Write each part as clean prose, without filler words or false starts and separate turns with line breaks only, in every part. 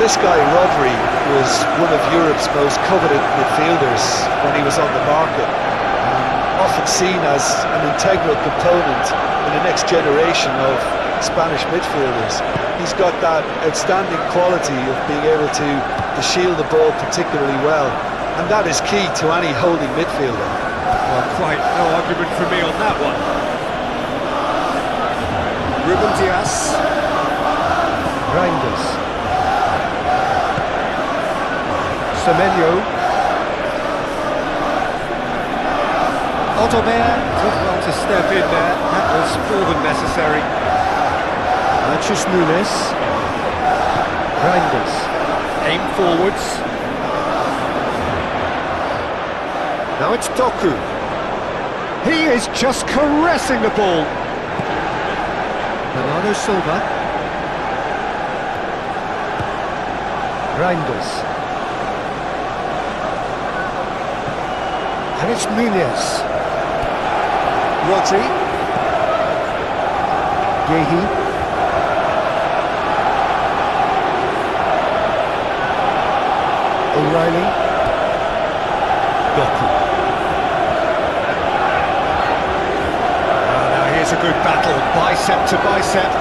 This guy, Rodri, was one of Europe's most coveted midfielders when he was on the market. Often seen as an integral component in the next generation of Spanish midfielders. He's got that outstanding quality of being able to shield the ball particularly well, and that is key to any holding midfielder.
Well, quite no argument for me on that one. Ruben Diaz.
Reinders. Semenyo. Otobert.
Took well to step in there. That was more than necessary.
Manchus Nunes. Reinders.
Aim forwards.
Now it's Doku. He is just caressing the ball. Bernardo Silva. Reinders. And it's Muniz. Rodri. Yehi. O'Reilly. Doku.
Now here's a good battle, bicep to bicep.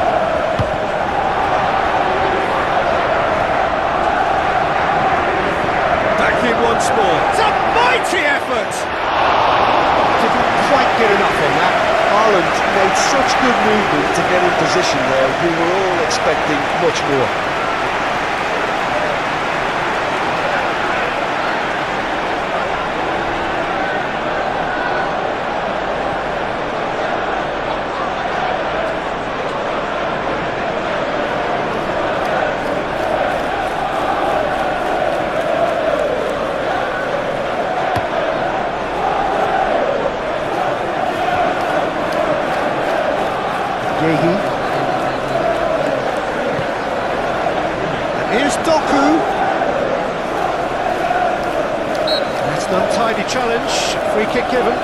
Back in once more. It's a mighty effort!
Didn't quite get enough on that.
Haaland made such good movement to get in position there. We were all expecting much more.
Yehi. And here's Doku. That's an untidy challenge. Free kick given.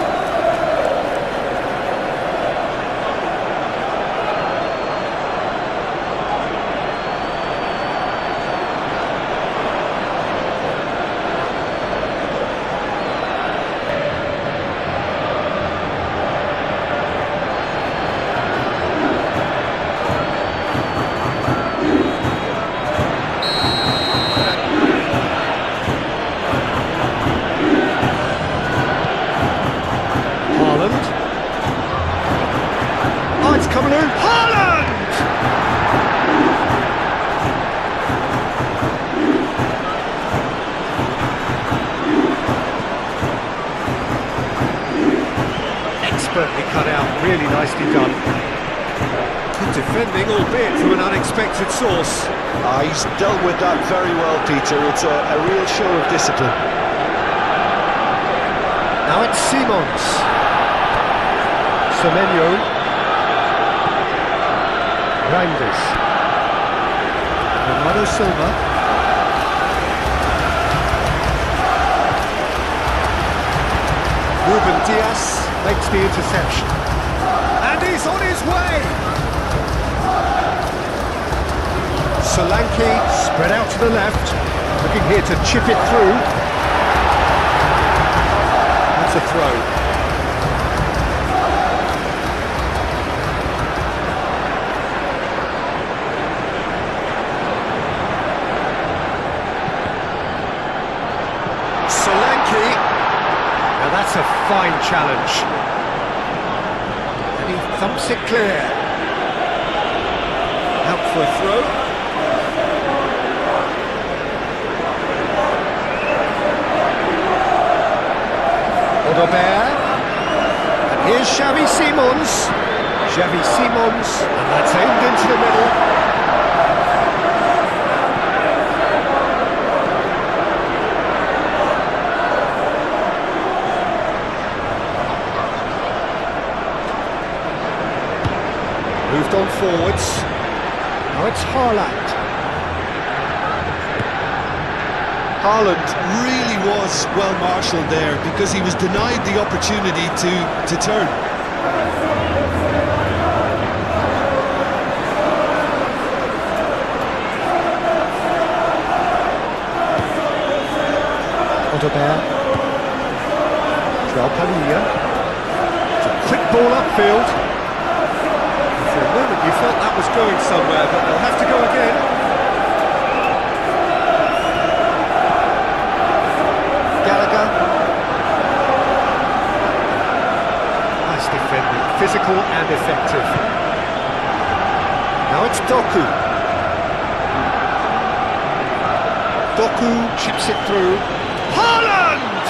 Oh, it's coming in. Haaland! Expertly cut out, really nicely done.
Good defending, albeit from an unexpected source.
He's dealt with that very well, Peter. It's a real show of discipline.
Now it's Simons. Semenyo. Reinders. Bernardo Silva. Ruben Diaz makes the interception.
And he's on his way!
Solanke spread out to the left, looking here to chip it through. That's a throw. Solanke. Now that's a fine challenge. And he thumps it clear. Out for a throw. Otobert. And here's Xavi Simons. Xavi Simons. And that's aimed into the middle. Moved on forwards. Now it's Haaland.
Haaland really was well marshalled there because he was denied the opportunity to turn.
Odobert. Joao Padilla. It's a quick ball upfield.
For a moment you felt that was going somewhere, but they'll have to go again.
Gallagher. Nice defending, physical and effective. Now it's Doku. Doku chips it through. Haaland!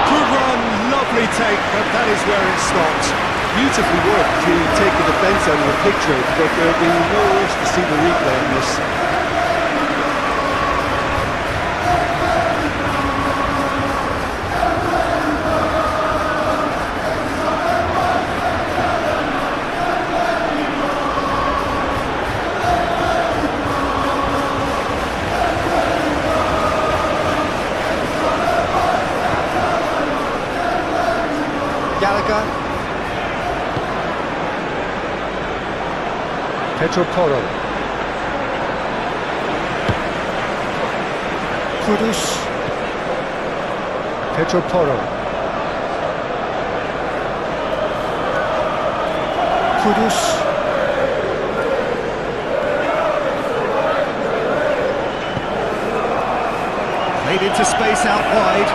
Good run, lovely take, but that is where it stopped.
Beautifully worked to take the defence out of the picture, but there'll be no rush to see the replay on this.
Gallagher. Pedro Porro. Kudus. Pedro Porro. Kudus. Played into space out wide.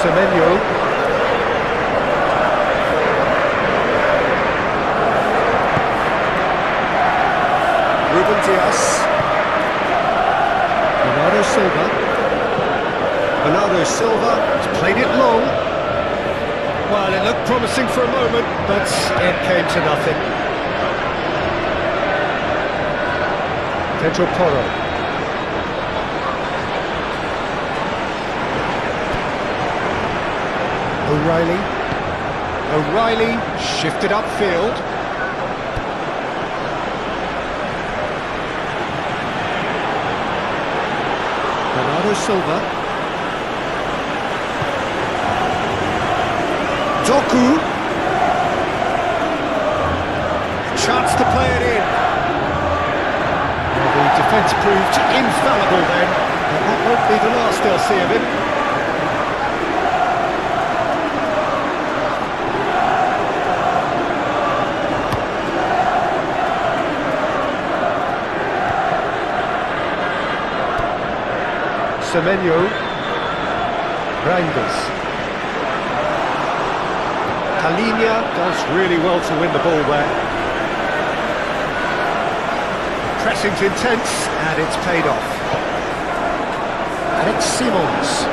Semenyo. Ruben Dias. Bernardo Silva. Bernardo Silva has played it long. Well, it looked promising for a moment, but it came to nothing. Pedro Porro. O'Reilly shifted upfield. Bernardo Silva. Doku. Chance to play it in. Well, the defence proved infallible then, but that won't be the last they'll see of him. Semenyo. Reinders. Kalinia does really well to win the ball there. Pressing's intense and it's paid off. And it's Simons.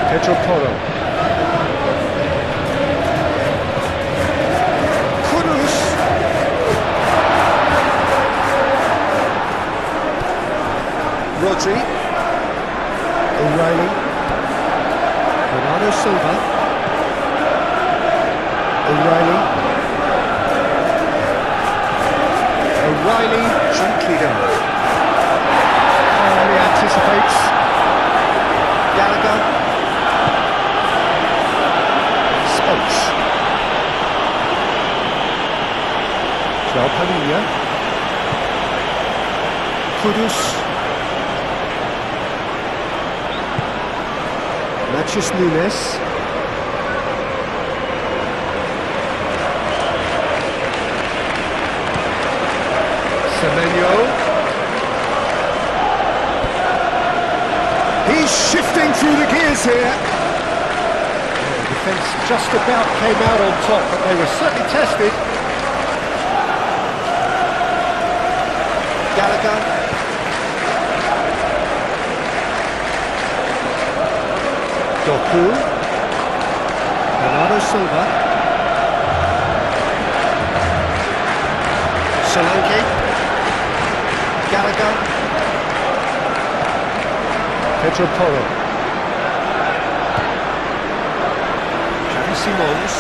Pedro Porro. Kudus. Rodri. O'Reilly. Bernardo Silva. O'Reilly. O'Reilly gently down. Calmly anticipates. Gallagher. Space. Joao Padilla. Kudus. Matches Nunes. Semenyo. He's shifting through the gears here. The defence just about came out on top, but they were certainly tested. Gallagher. Doku. Bernardo Silva. Solanke. Gallagher. Pedro Porro. Xavi Simons.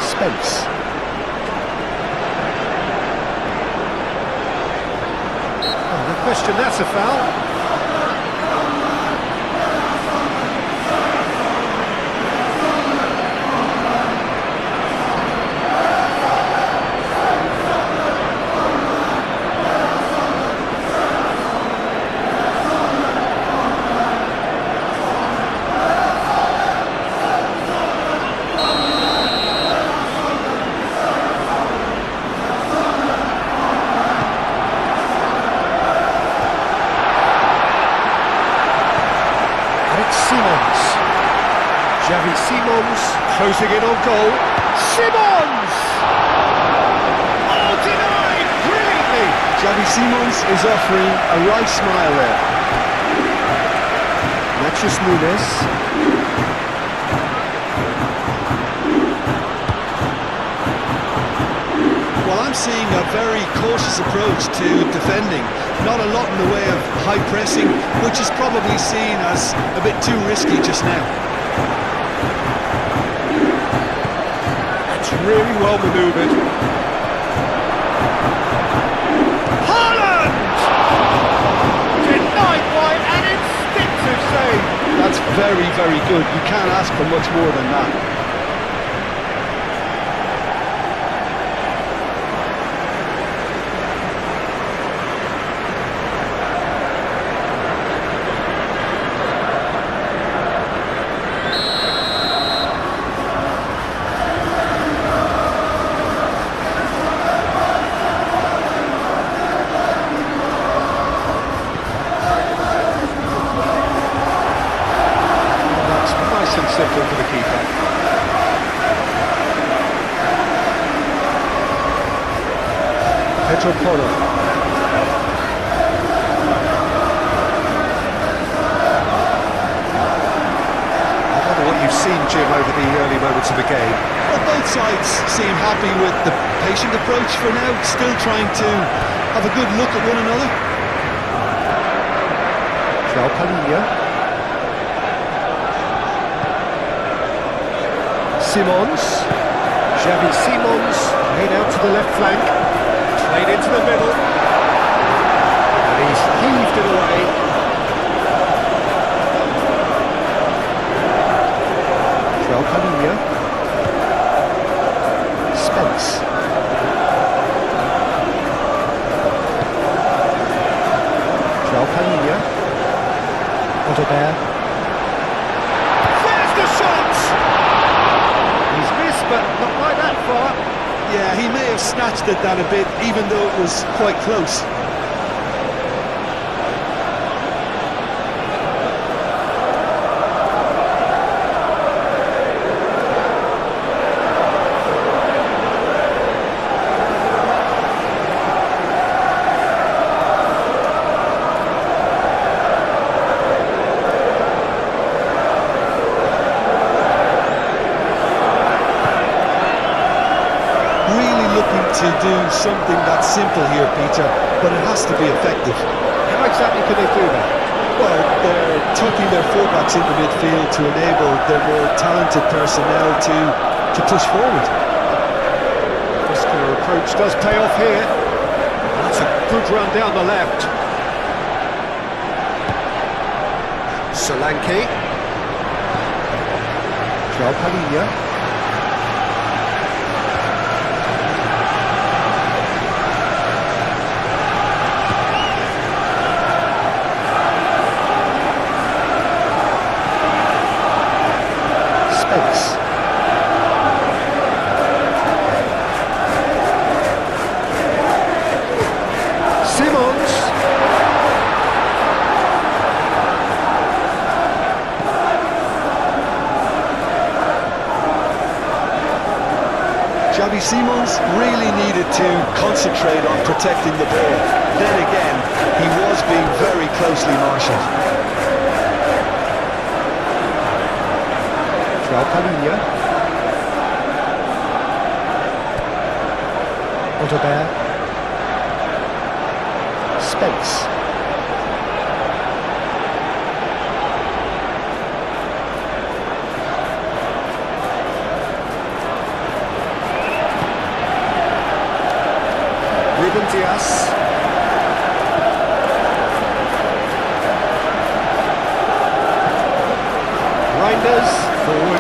Space. Well, the question now Xavi Simons closing in on goal. Simons! Oh, denied brilliantly!
Xavi Simons is offering a right smile there.
Mathias Nunes.
Well, I'm seeing a very cautious approach to defending. Not a lot in the way of high pressing, which is probably seen as a bit too risky just now.
That's really well manoeuvred. Haaland! Denied by an instinctive save.
That's very, very good. You can't ask for much more than that.
Simple for the keeper. Pedro Porro. I wonder what you've seen, Jim, over the early moments of the game.
Well, both sides seem happy with the patient approach for now, still trying to have a good look at one another.
João Palhinha. Simons, Xavi Simons, played out to the left flank, played into the middle, and he's heaved it away. João Palhinha, Spence, João Palhinha, Odegaard. There's the shot! He's missed, but not by that far.
Yeah, he may have snatched at that a bit, even though it was quite close. To do something that's simple here, Peter, but it has to be effective.
How exactly can they do that?
Well, they're tucking their fullbacks into midfield to enable their more talented personnel to push forward.
Muscular approach does pay off here. That's a good run down the left. Solanke. João Palhinha. Simons.
Xavi Simons really needed to concentrate on protecting the ball. Then again, he was being very closely marshalled.
João Palhinha. Odegaard. Spence. Ruben Dias.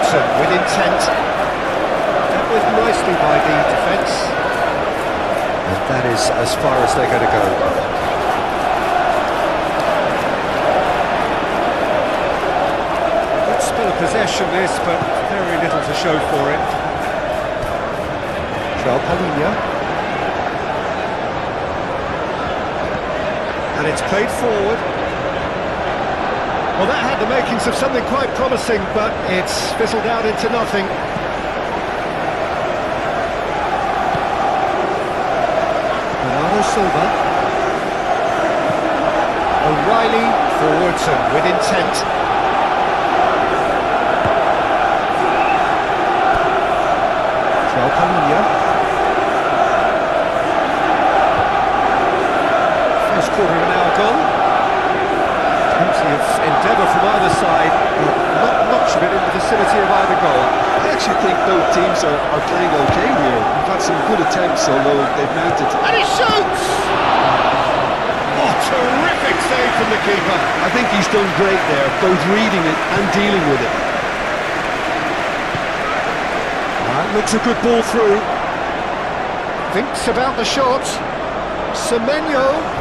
forwardson with intent. Dealt with nicely by the defence. And that is as far as they're going to go. Good spell of possession this, but very little to show for it. João Palhinha. And it's played forward. Well, that had the makings of something quite promising, but it's fizzled out into nothing. Bernardo Silva. O'Reilly, forwardson with intent. João Palhinha. First quarter of an hour gone. Plenty of endeavour from either side, but not much of it in the vicinity of either goal.
I actually think both teams are playing okay here. We've had some good attempts, although they've mounted.
And he shoots! Oh, terrific save from the keeper.
I think he's done great there, both reading it and dealing with it.
That looks a good ball through. Thinks about the shot. Semenyo.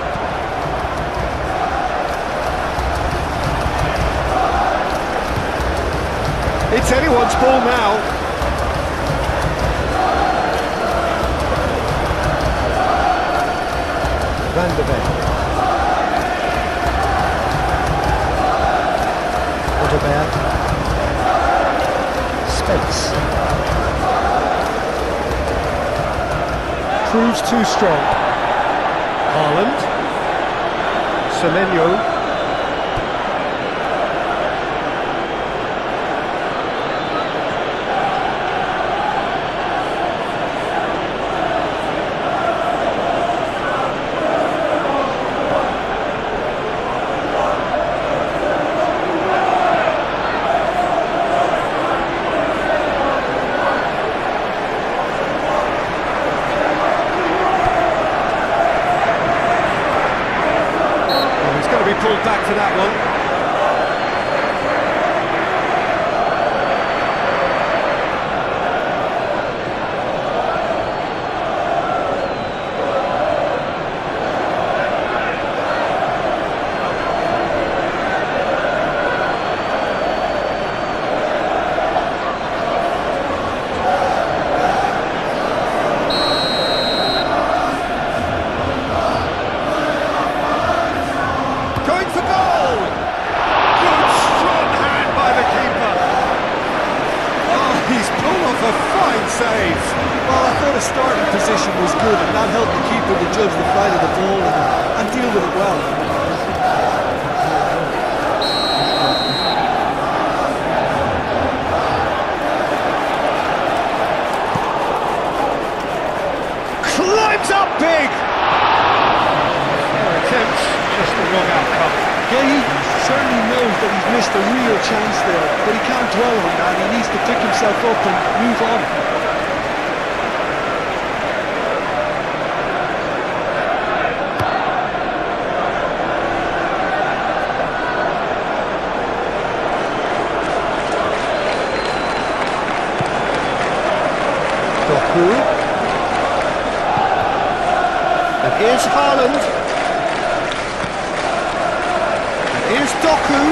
It's anyone's ball now. Van de Ven. Odegaard. Space. Proves too strong. Haaland. Semenyo. Pulled back for that one. Save.
Well, I thought his starting position was good, and that helped the keeper to judge the flight of the ball and deal with it well.
Climbs up big! Attempts, just the wrong outcome.
Yeah, he certainly knows that he's missed a real chance there, but he can't dwell on that. He needs to pick himself up and move on.
And here's Haaland. And here's Doku.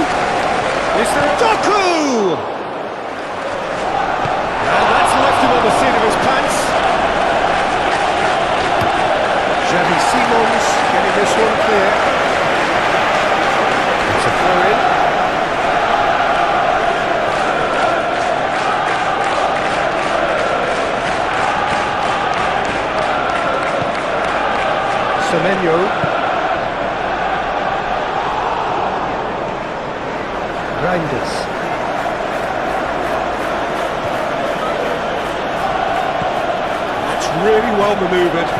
Is there Doku? And that's left him on the seat of his pants. Xavi Simons getting this one clear. It's a throw in. Semenyo. Reinders. That's really well manoeuvred.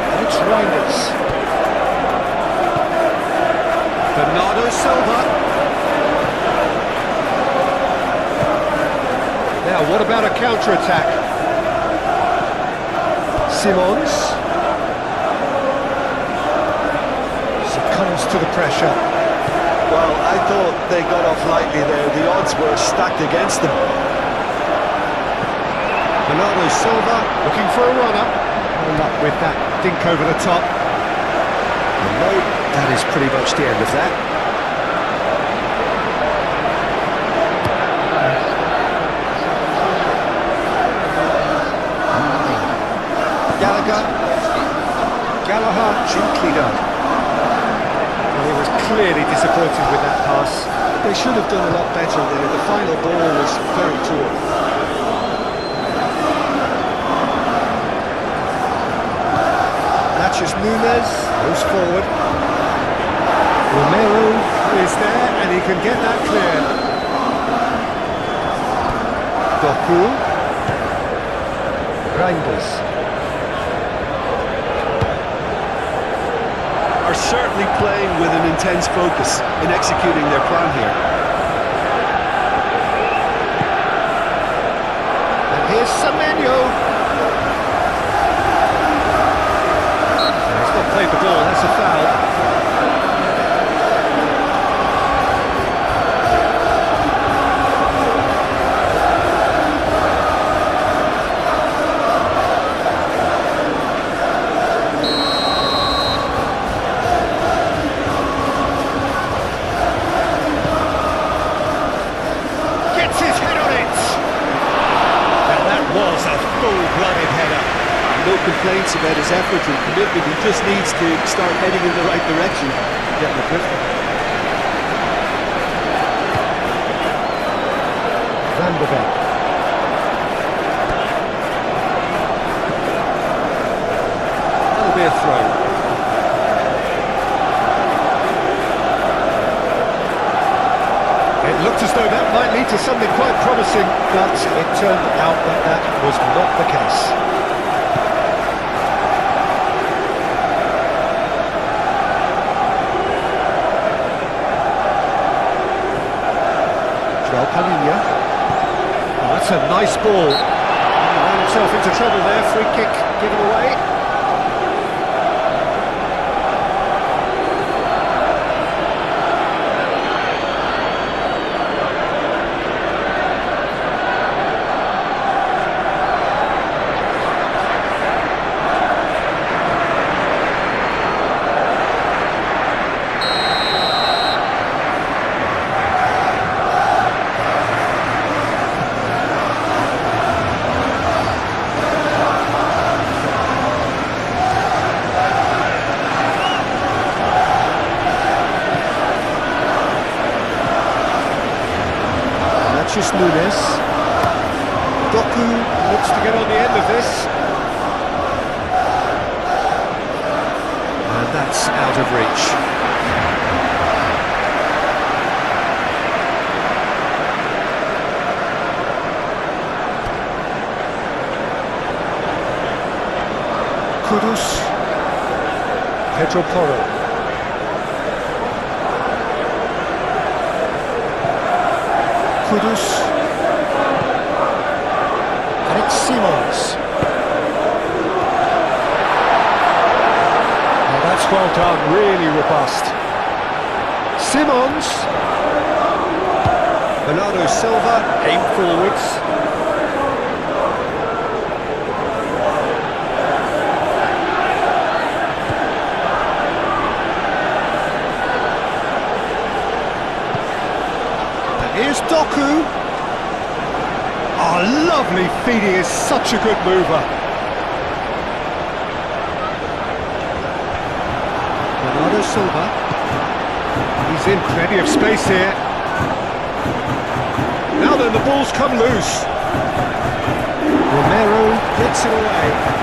And it's Reinders. Bernardo Silva. Now, what about a counter-attack? Simons. responds to the pressure.
Well, I thought they got off lightly there. The odds were stacked against them.
Bernardo Silva looking for a runner. No luck with that dink over the top. And no, that is pretty much the end of that. Gallagher, gently done. Well, he was clearly disappointed with that pass.
They should have done a lot better there. The final ball was very poor.
Natchez Nunes goes forward. Romero is there and he can get that clear. Doku. Reinders.
Are certainly playing with an intense focus in executing their plan here.
And here's Semenyo. He's not played the ball, that's a foul.
No complaints about his effort and commitment. He just needs to start heading in the right direction.
Getting the drift. Van de Beek. That'll be a throw. It looked as though that might lead to something quite promising, but it turned out that that was not the case. Oh, that's a nice ball. He ran himself into trouble there. Free kick given away. Natchez Nunes. Doku looks to get on the end of this. And that's out of reach. Kudus. Pedro Porro. Kudus. And it's Simons. Oh, that's well done, really robust. Simons. Bernardo Silva, aim forwards. Here's Doku. Oh, lovely feed, he is such a good mover. Bernardo Silva. He's in plenty of space here. Now then, the ball's come loose. Romero gets it away.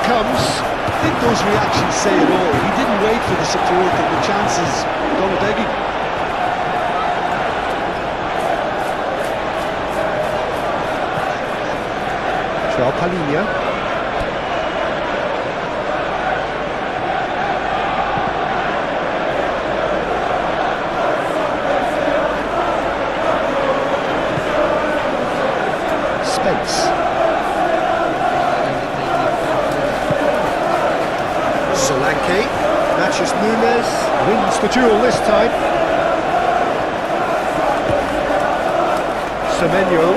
I think those reactions say it all. He didn't wait for the support and the chances gone begging. João Palhinha. Solanke, matches Nunes, wins the duel this time. Semenyo.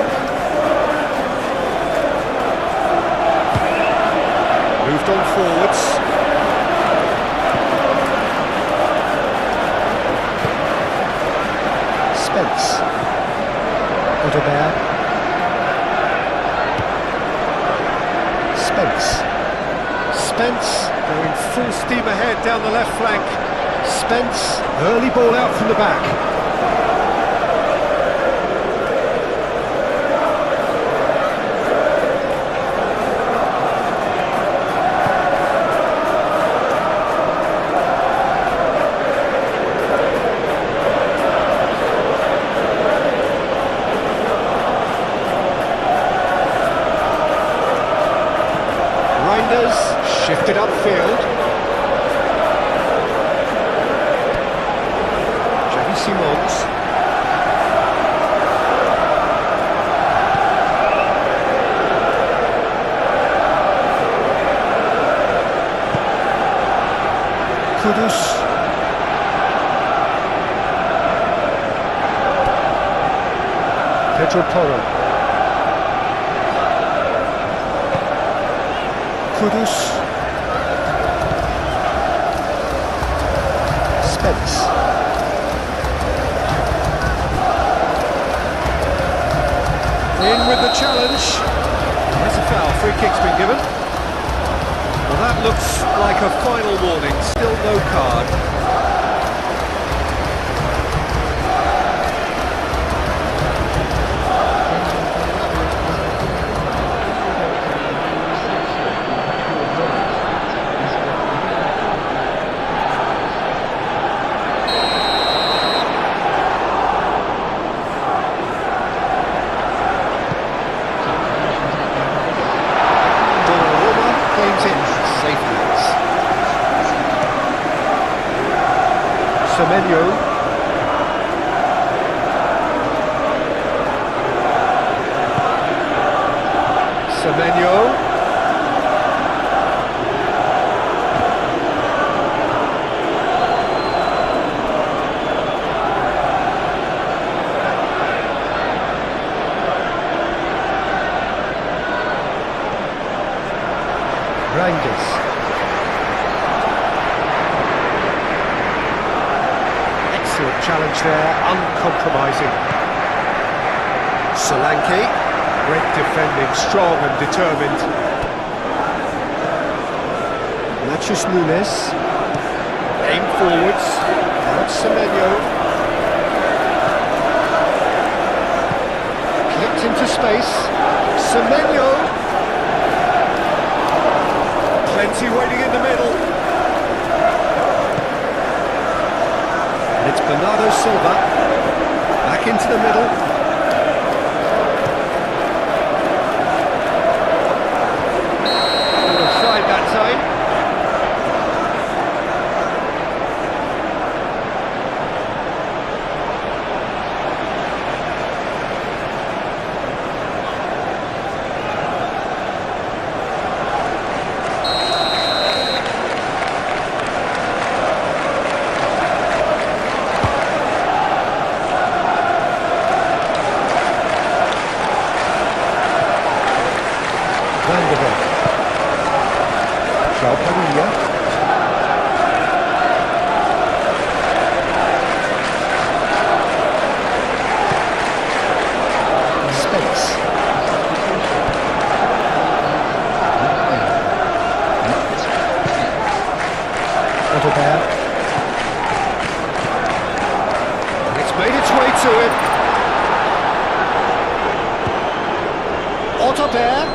Moved on forwards. Spence. Odegaard. Spence going full steam ahead down the left flank. Spence, early ball out from the back. Shifted upfield. Javi Simons. Kudus. Pedro Porro. Kudus. Spence. In with the challenge. There's a foul, free kick's been given. Well, that looks like a final warning, still no card. Semenyo. Rangers. Excellent challenge there, uncompromising. Solanke, great defending, strong and determined. Matches Nunes, aim forwards, now it's Semenyo. Clipped into space, Semenyo. Plenty waiting in the middle. And it's Bernardo Silva. Back into the middle. Would have tried that time. It's made its way to him. Otterberg.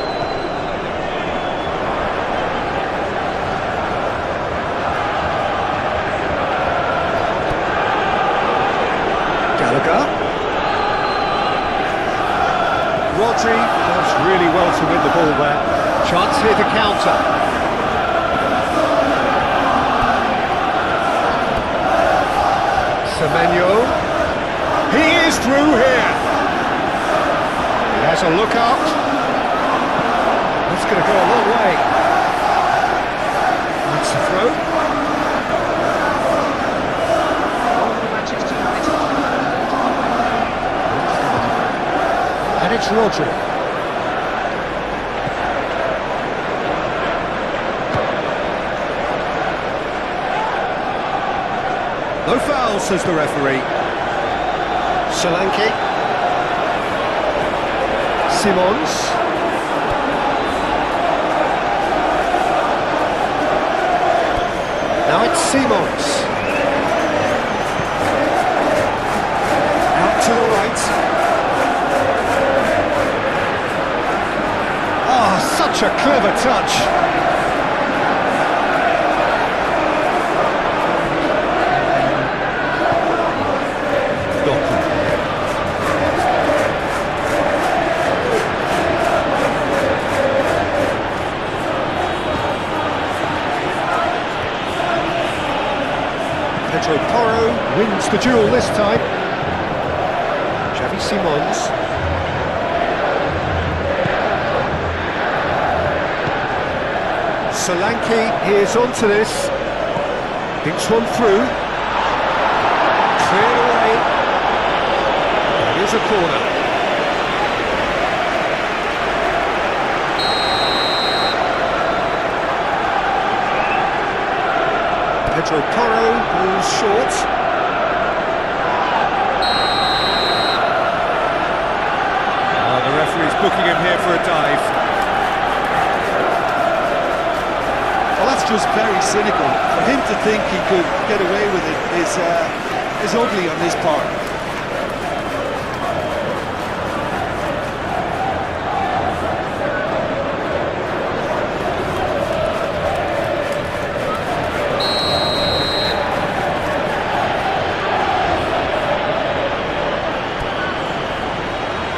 Gallagher. Rodri does really well to win the ball there. Chance here to counter. Semenyo, he is through here. He has a look out. That's going to go a long way. That's the throw. It's Rodri. No foul, says the referee. Solanke. Simons. Now it's Simons. Out to the right. Oh, such a clever touch. Pedro Porro wins the duel this time. Xavi Simons. Solanke is onto this. Thinks one through. Cleared away. Here's a corner. Pedro Porro goes short. The referee's booking him here for a dive.
Well, that's just very cynical. For him to think he could get away with it is ugly on his part.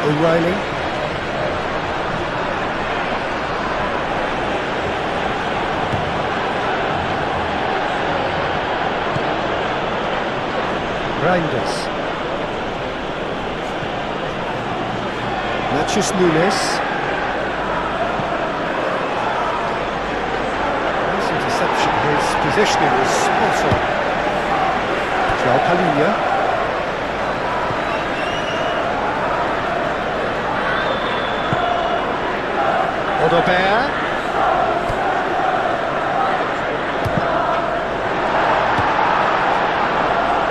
O'Reilly. Reinders. Nachos Nunes. Nice interception. His positioning was spot on. João Palhinha. Odobert.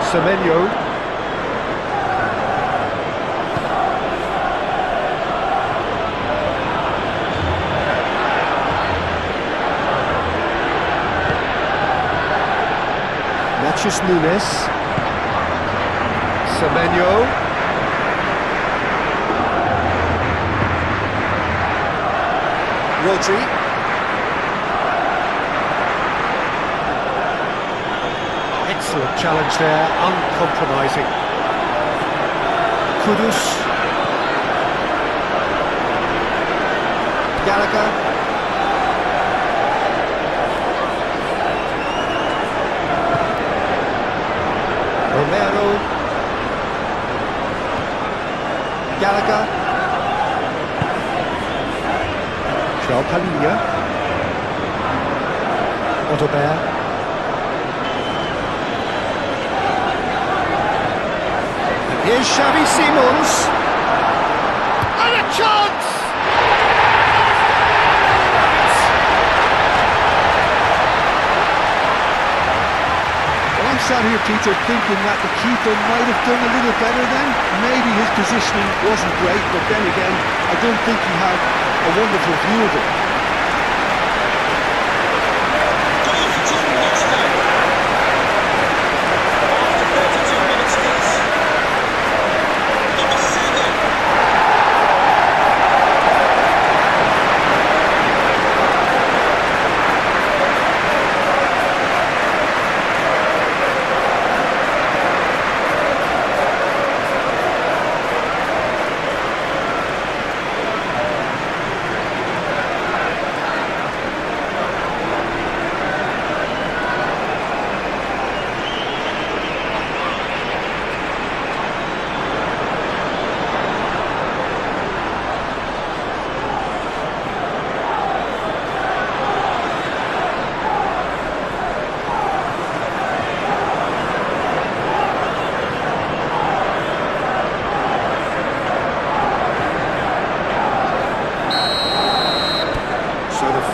Semenyo. Nachos Nunes. Semenyo. Rodri. Excellent challenge there, uncompromising. Kudus. Gallagher. Romero. Gallagher. João Palhinha. Odobert. And here's Xavi Simons. And a chance!
Well, I'm sat here, Peter, thinking that the keeper might have done a little better then. Maybe his positioning wasn't great, but then again, I don't think he had a wonderful view of it.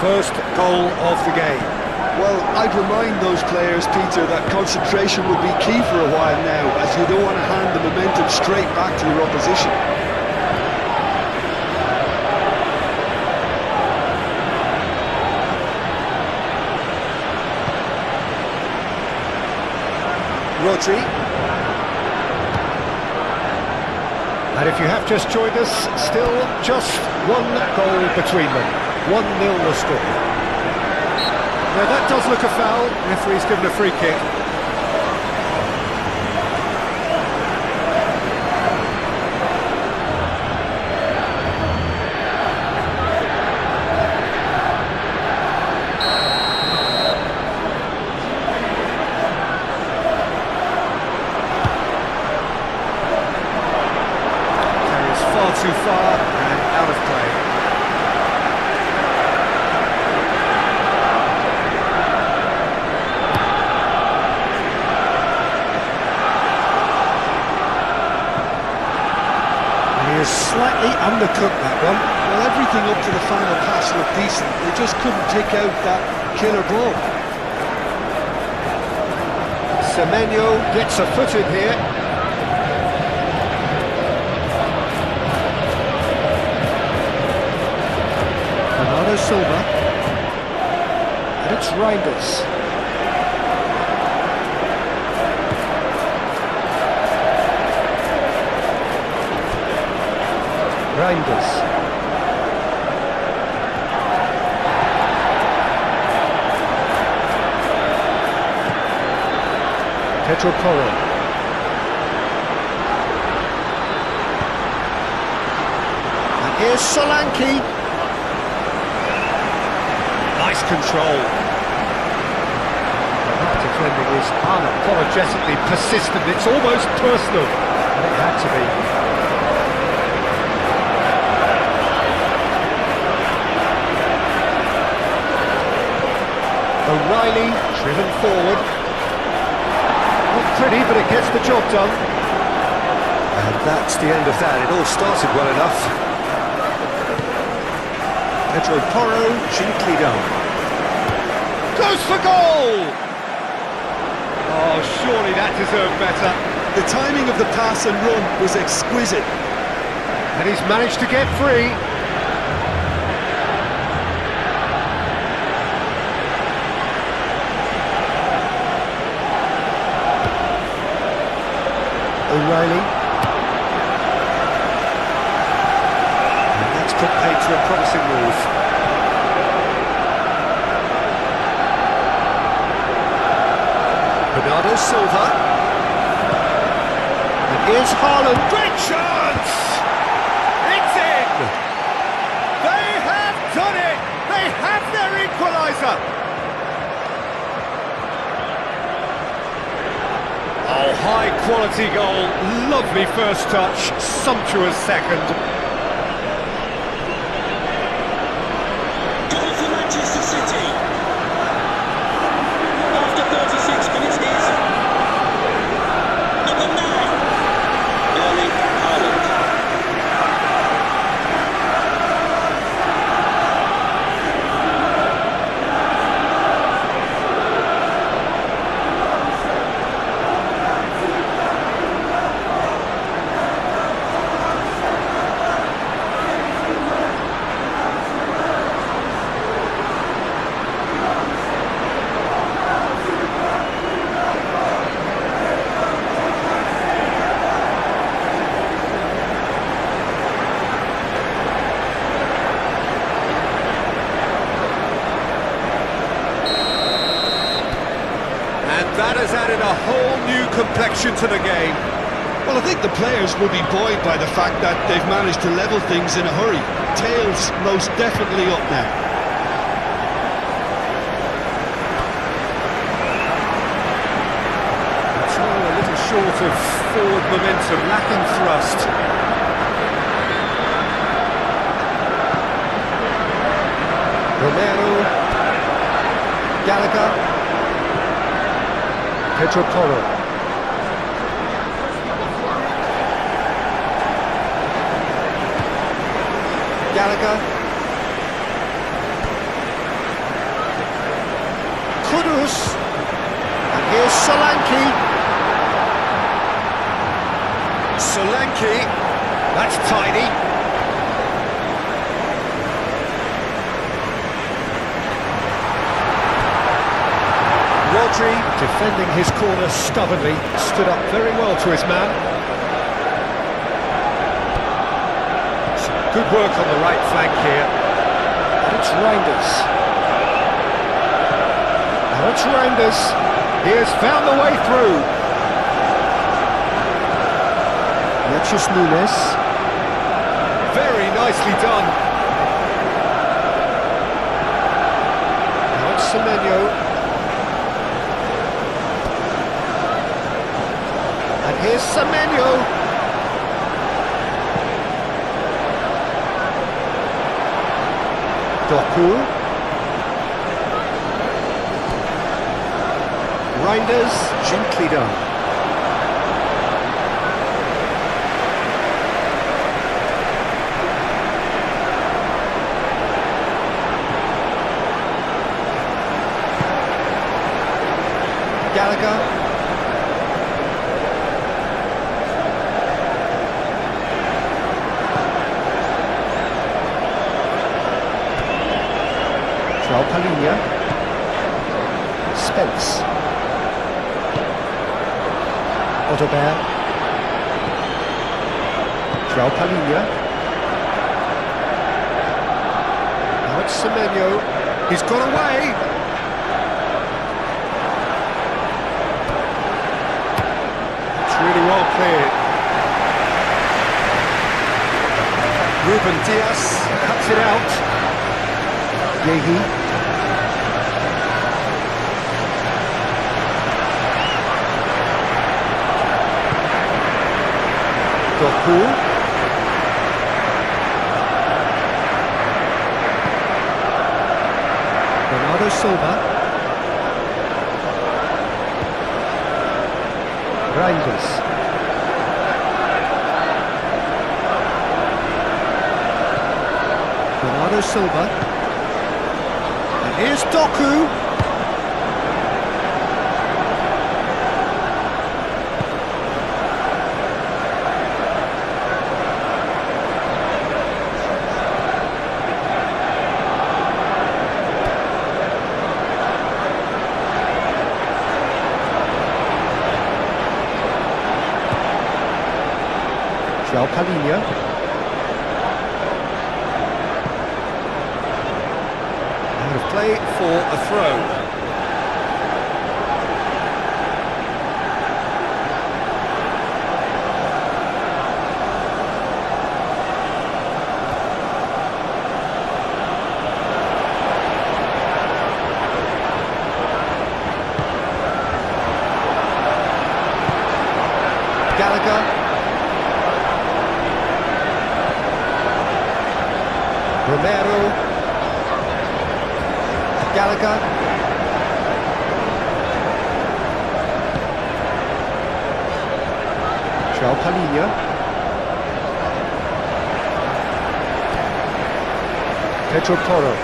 First goal of the game.
Well, I'd remind those players, Peter, that concentration will be key for a while now, as you don't want to hand the momentum straight back to your opposition.
Rodri. And if you have just joined us, still just one goal between them. 1-0 the score. Now that does look a foul. Referee's given a free kick. Too far and out of play. And he has slightly undercooked that one.
Well, everything up to the final pass looked decent. They just couldn't pick out that killer ball.
Semenyo gets a foot in here. Silva, and it's Reinders. Pedro Porro. And here's Solanke. Nice control. That defending is unapologetically persistent. It's almost personal, and it had to be. O'Reilly driven forward. Not pretty, but it gets the job done.
And that's the end of that. It all started well enough. Pedro Porro gently done.
Goes for goal! Oh, surely that deserved better.
The timing of the pass and run was exquisite.
And he's managed to get free. O'Reilly.
And that's put paid to a promising move. Bernardo Silva.
And here's Haaland. Great chance! It's in! They have done it! They have their equaliser! Oh, high quality goal. Lovely first touch. Sumptuous second.
Goal for Manchester City. After 36 minutes is number 9, Erling Haaland.
That has added a whole new complexion to the game.
Well, I think the players will be buoyed by the fact that they've managed to level things in a hurry. Tails most definitely up now.
It's all a little short of forward momentum, lacking thrust. Romero, Gallagher. Pedro Porro. Gallagher. Kudus. And here's Solanke. Solanke. That's tidy. Rodri, defending his corner stubbornly, stood up very well to his man. Some good work on the right flank here. And it's Reinders. Now it's Reinders. He has found the way through. Natchez Nunes. Very nicely done. Now it's Semenyo. And here's Semenyo. Doku. Reinders, gently done. Gallagher. Palinha. Spence. Otobert. João Palinha. Now it's Semenyo. He's got away. It's really well cleared. Ruben Dias cuts it out. Yehi. Doku. Bernardo Silva. Reinders. Bernardo Silva. And here's Doku. João Palinha. Out of play for a throw. Gallagher. Romero. Gallagher. João Palinha. Pedro Porro.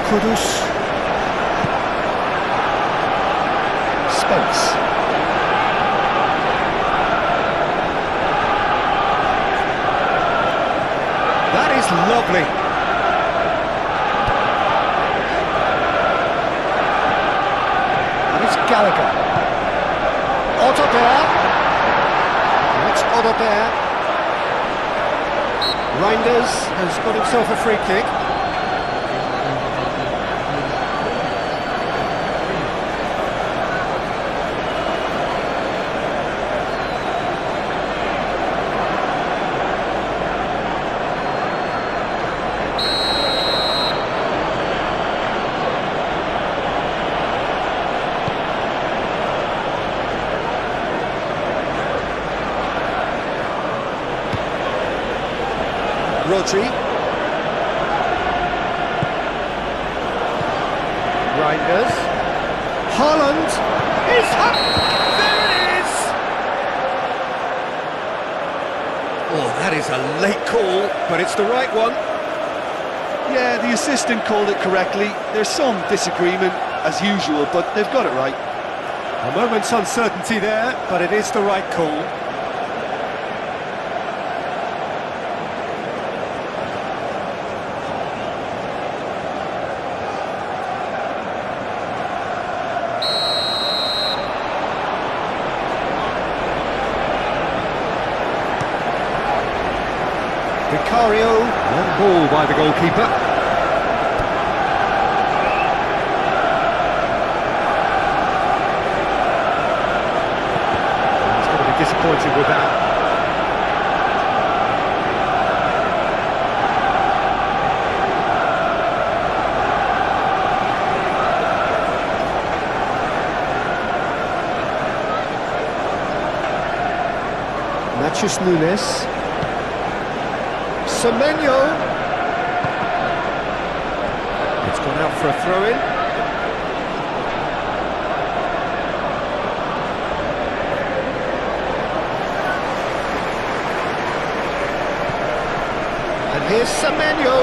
Kudus. Spence. That is lovely. And it's Gallagher. Otobert. That's Otobert. Reinders has got himself a free kick. Rodri. Reinders. Haaland is up. There it is. Oh, that is a late call, but it's the right one.
Yeah, the assistant called it correctly. There's some disagreement, as usual, but they've got it right.
A moment's uncertainty there, but it is the right call. Vicario, long ball by the goalkeeper. He's going to be disappointed with that. Nachos Nunes. Semenyo. It's gone out for a throw-in. And here's Semenyo.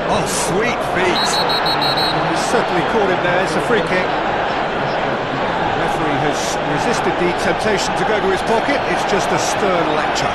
Oh, sweet feet. He's certainly caught him there. It's a free kick. The referee has resisted the temptation to go to his pocket. It's just a stern lecture.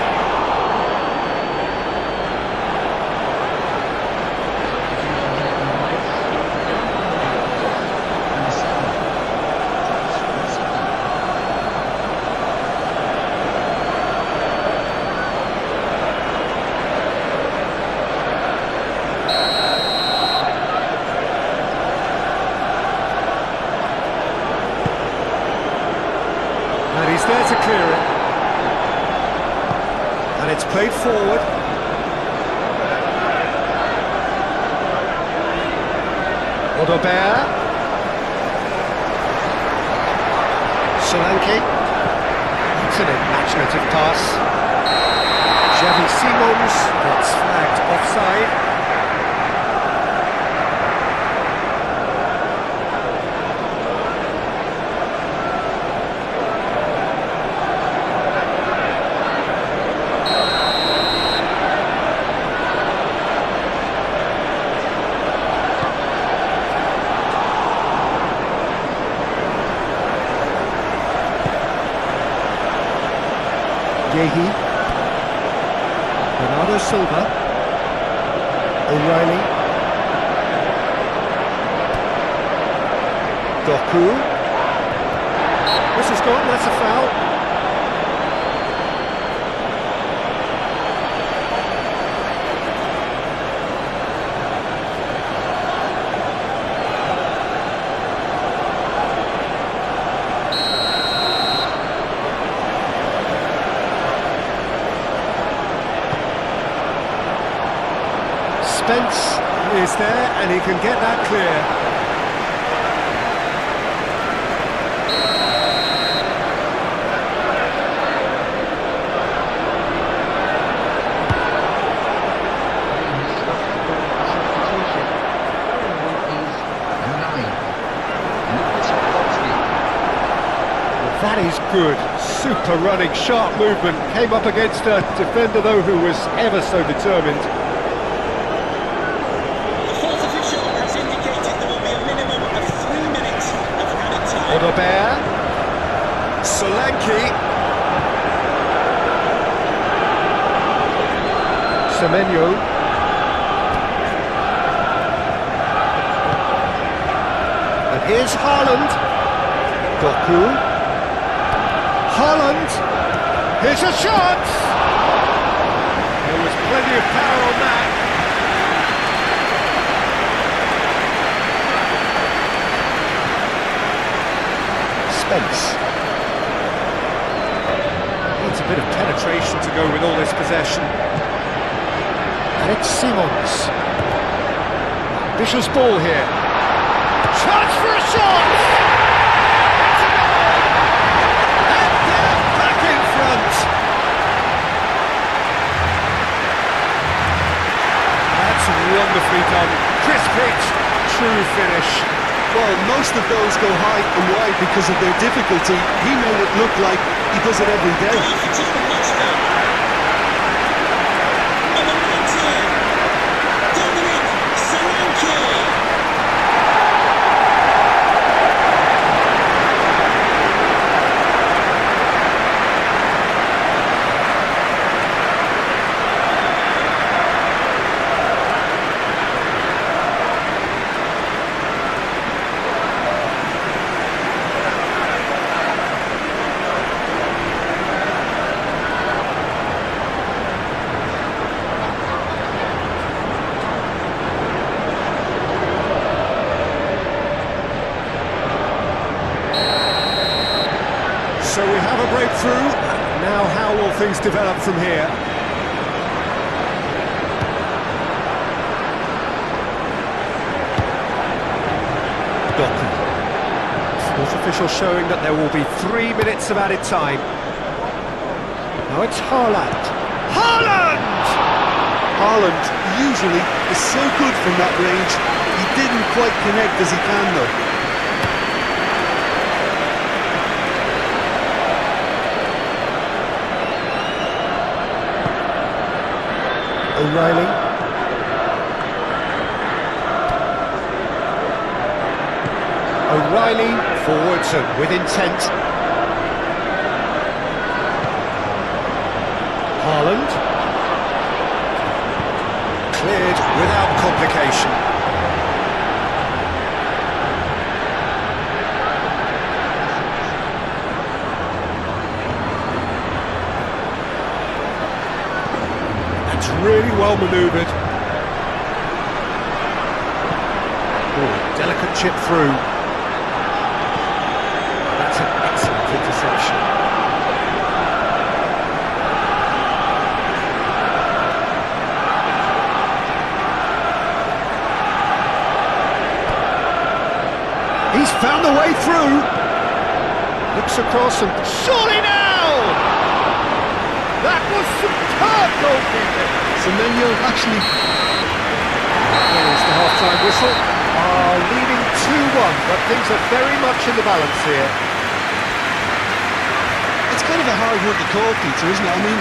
And he's there to clear it. And it's played forward. Odobert. Solanke. It's an imaginative pass. Xavi Simons gets flagged offside. Yehi, Bernardo Silva, O'Reilly, Doku. This is gone, that's a foul. Spence is there and he can get that clear. That is good. Super running, sharp movement. Came up against a defender though who was ever so determined. Odobert, Solanke, Semenyo, and here's Haaland, Doku, Haaland, here's a shot! There was plenty of power on that. Spence. Needs a bit of penetration to go with all this possession. And it's Simons. Ambitious ball here. Chance for a shot! It's a goal! And they're back in front! That's wonderfully done. Crisp hit, true finish.
Well, most of those go high and wide because of their difficulty. He made it look like he does it every day.
through. Now how will things develop from here?
Doku. Sports official showing that there will be 3 minutes of added time. Now it's Haaland. Haaland!
Haaland usually is so good from that range. He didn't quite connect as he can though.
O'Reilly. O'Reilly forwards and with intent. Haaland. Cleared without complication.
That's really well manoeuvred.
Oh, delicate chip through. That's an excellent interception. He's found a way through. Looks across and surely now! That was superb goalkeeping.
Semenyo actually...
Here's the half-time whistle. Leading 2-1, but things are very much in the balance here.
It's kind of a hard one to call, Peter, isn't it? I mean,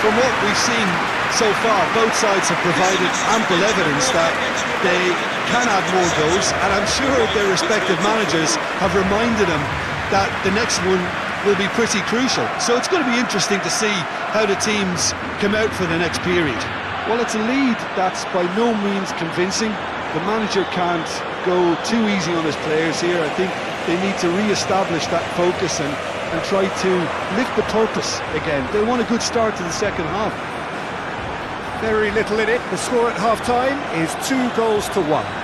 from what we've seen so far, both sides have provided ample evidence that they can add more goals, and I'm sure their respective managers have reminded them that the next one will be pretty crucial. So it's going to be interesting to see how the teams come out for the next period. Well, it's a lead that's by no means convincing. The manager can't go too easy on his players here. I think they need to re-establish that focus and try to lift the purpose again. They want a good start to the second half.
Very little in it. The score at half-time is 2-1.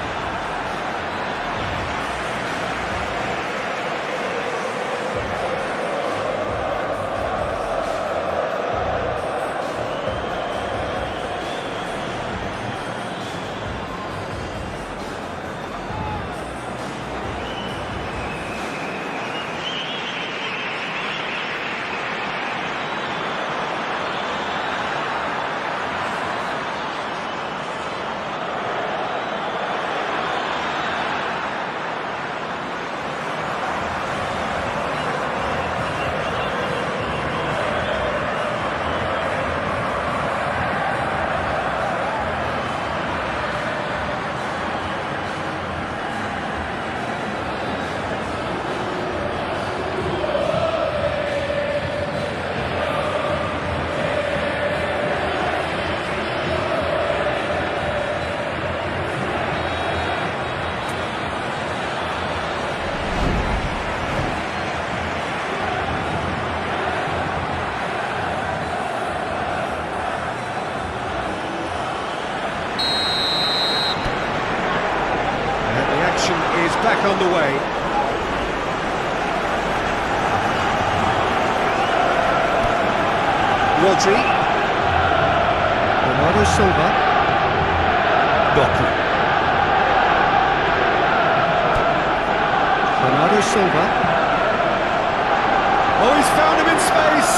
Is back on the way.
Rodri. Bernardo Silva. Doku. Bernardo Silva.
Oh, he's found him in space.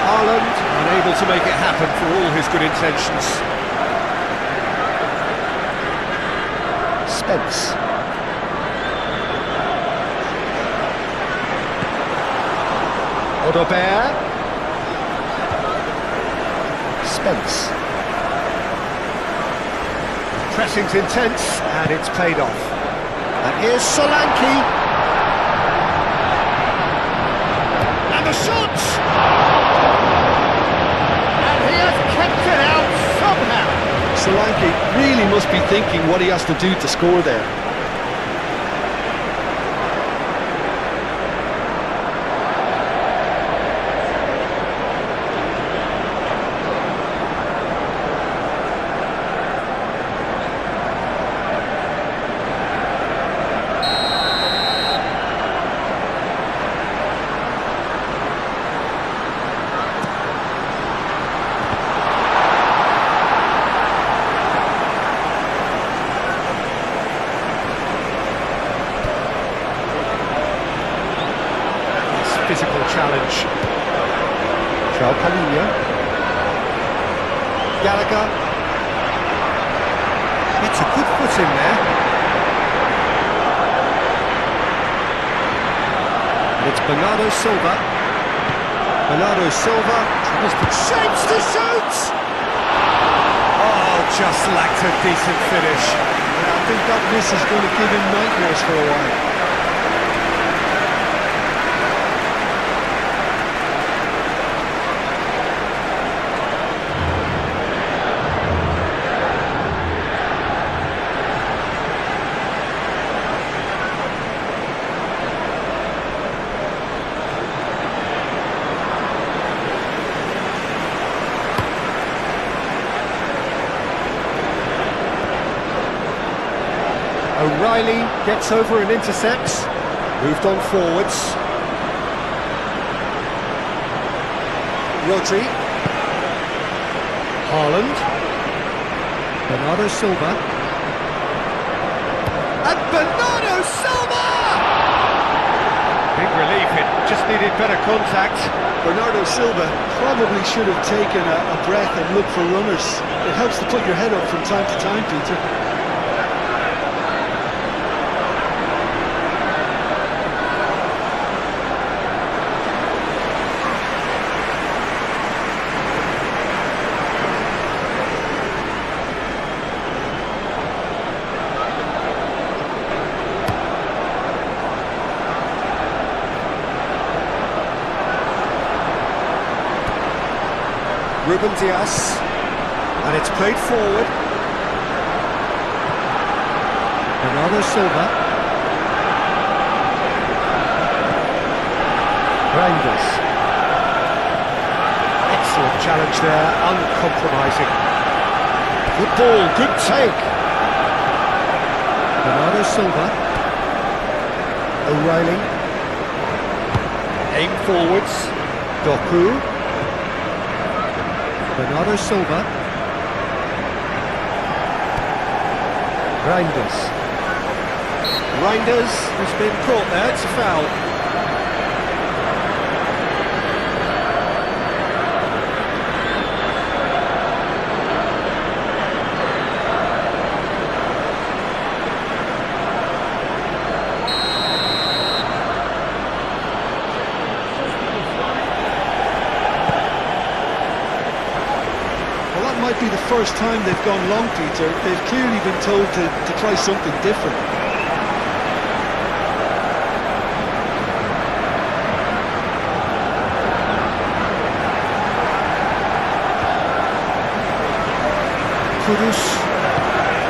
Haaland unable to make it happen for all his good intentions. Spence. Odobert. Spence. Pressing's intense and it's paid off. And here's Solanke. And the shot! And he has kept it out somehow.
Solanke really must be thinking what he has to do to score there.
Gallagher. It's a good foot in there. And it's Bernardo Silva. Bernardo Silva tries to shapes to shoot! Oh, just lacked a decent finish.
Yeah, I think that miss is going to give him nightmares for a while.
O'Reilly gets over and intercepts. Moved on forwards. Rodri. Haaland. Bernardo Silva. And Bernardo Silva! Big relief, it just needed better contact.
Bernardo Silva probably should have taken a breath and looked for runners. It helps to put your head up from time to time, Peter.
Ruben Dias, and it's played forward. Bernardo Silva. Reinders. Excellent challenge there, uncompromising. Good ball, good take. Bernardo Silva. O'Reilly. Aim forwards. Doku. Bernardo Silva. Reinders. Reinders has been caught there, it's a foul.
Might be the first time they've gone long, Peter. They've clearly been told to try something different.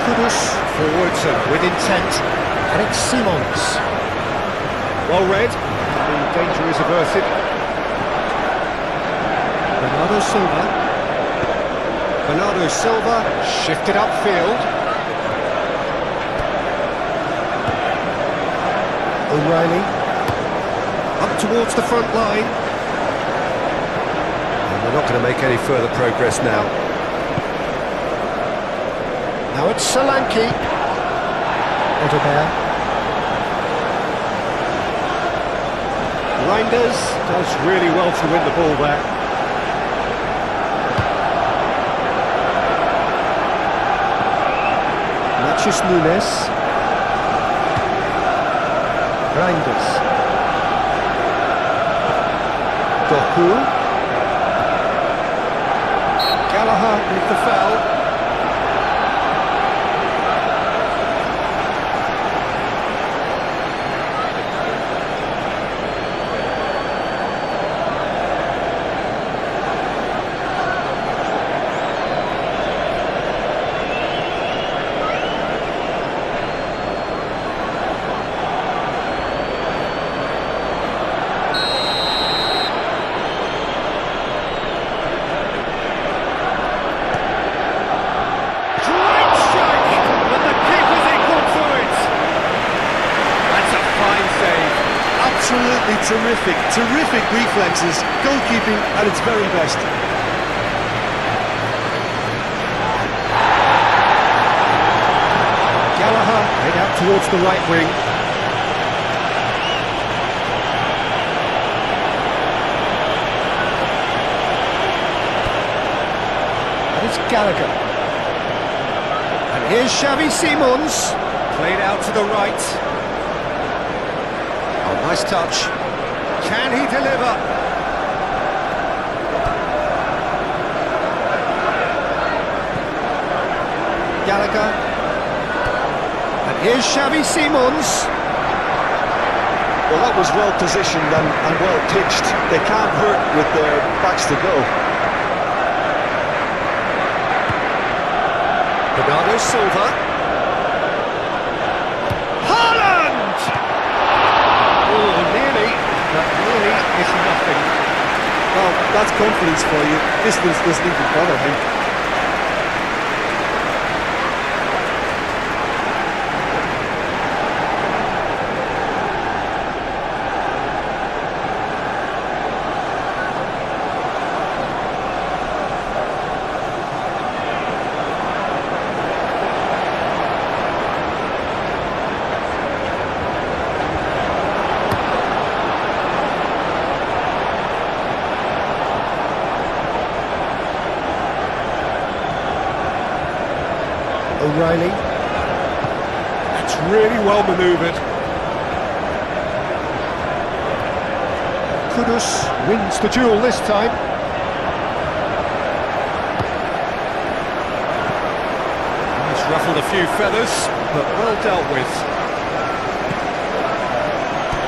Kudus
Forwards and with intent. Alex Simons. Well read. The danger is averted. Bernardo Silva. Bernardo Silva shifted upfield. O'Reilly up towards the front line. And we're not going to make any further progress now. Now it's Solanke. Odegaard. Reinders does really well to win the ball there. Nunes. Reinders. Doku. Gallagher with the foul.
Absolutely terrific reflexes, goalkeeping at its very best.
Gallagher head out towards the right wing. It's Gallagher. And here's Xavi Simons. Played out to the right. Oh, nice touch. Can he deliver? Gallagher. And here's Xavi Simons.
Well, that was well positioned and well pitched. They can't hurt with their backs to go.
Bernardo Silva. Haaland! Oh, nearly, but nearly is nothing.
Well, that's confidence for you. Distance doesn't even bother him.
O'Reilly. That's really well manoeuvred. Kudus wins the duel this time. He's ruffled a few feathers, but well dealt with.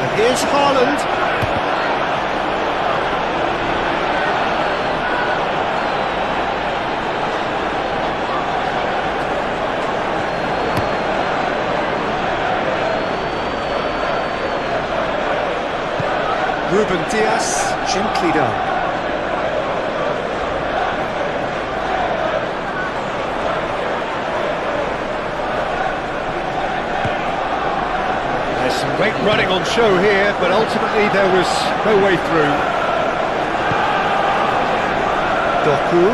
And here's Haaland. Ruben Dias, gently done. There's some great running on show here, but ultimately there was no way through. Doku.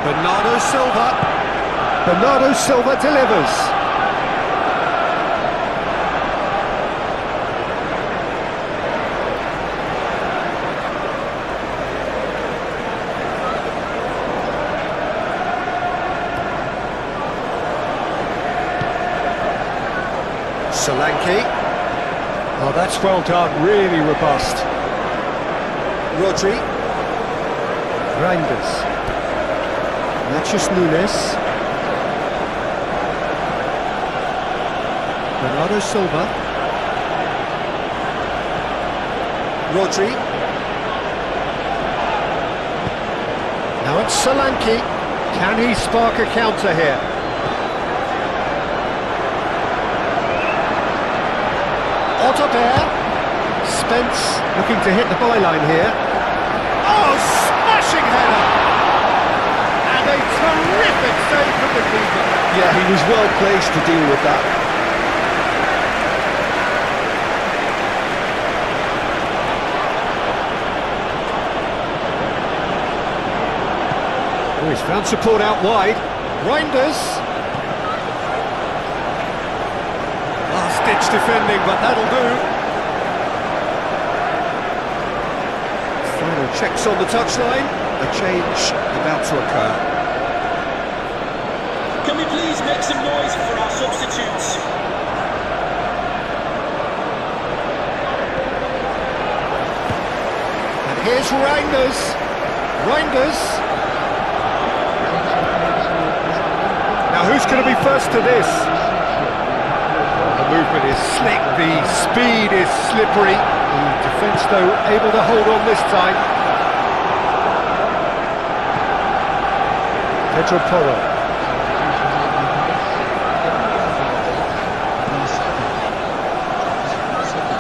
Bernardo Silva. Bernardo Silva delivers. Solanke. Oh, that's well done, really robust. Rodri. Reinders. Nachos Nunes. Bernardo Silva. Rodri. Now it's Solanke. Can he spark a counter here? Otterbeer. Spence looking to hit the byline here. Oh, smashing header! And a terrific save from the keeper.
Yeah, he was well placed to deal with that.
Oh, he's found support out wide. Reinders. Last-ditch defending, but that'll do. Final checks on the touchline. A change about to occur.
Can we please make some noise for our substitutes?
And here's Reinders. Reinders. Now who's going to be first to this? The movement is slick, the speed is slippery. The defence, though, able to hold on this time. Pedro Porro.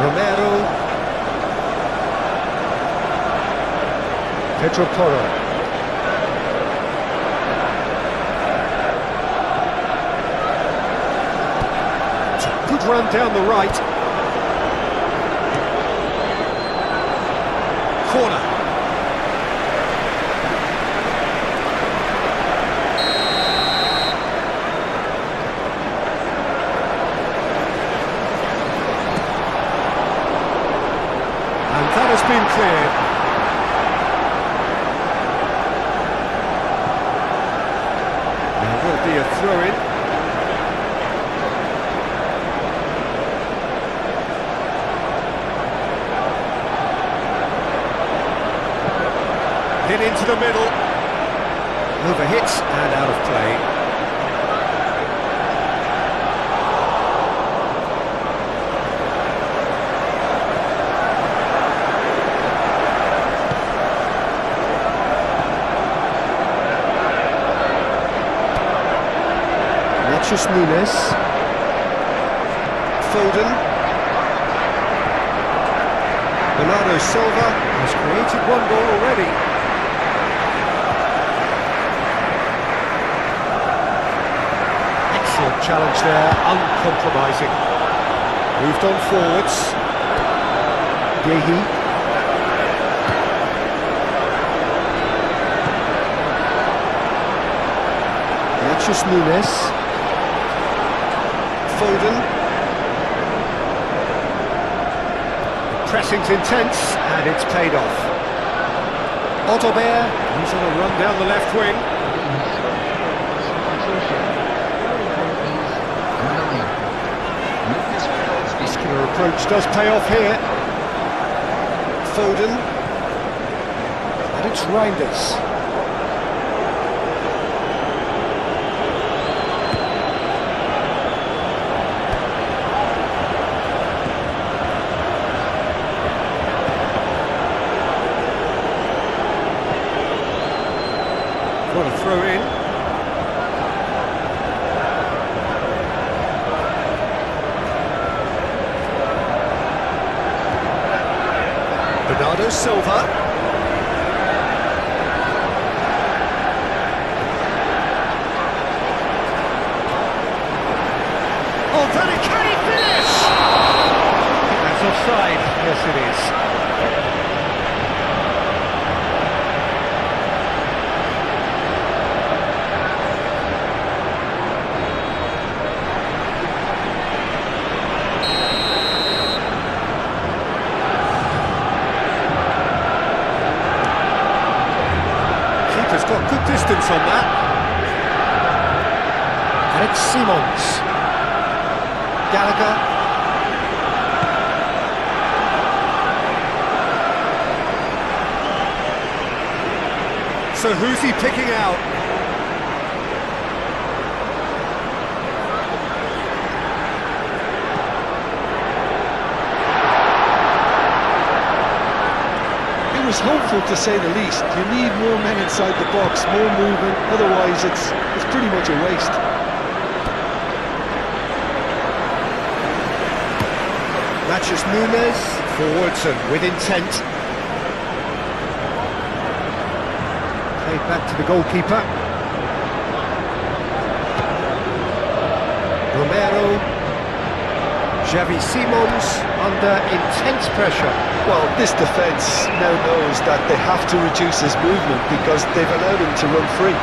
Romero. Pedro Porro. It's a good run down the right. Corner. And that
has been cleared. There will be a throw-in. Hit into the middle. Overhit and out of play.
Nunes.
Foden. Bernardo Silva has created one goal already.
Excellent challenge there, uncompromising.
Moved on forwards.
Yehi. Nunes.
Foden.
Pressing's intense, and it's paid off. Ottobear.
He's on a run down the left wing.
Muscular approach does pay off here.
Foden.
And it's Reinders.
What a throw in. Bernardo Silva. Oh, very can he finish?
That's offside. Yes, it is.
Has got good distance on that.
And it's Simons. Gallagher.
So who's he picking out?
It was hopeful, to say the least. You need more men inside the box, more movement, otherwise it's pretty much a waste.
Nunes, forwards and with intent. Played back to the goalkeeper. Romero. Xavi Simons under intense pressure.
Well, this defence now knows that they have to reduce his movement because they've allowed him to run free.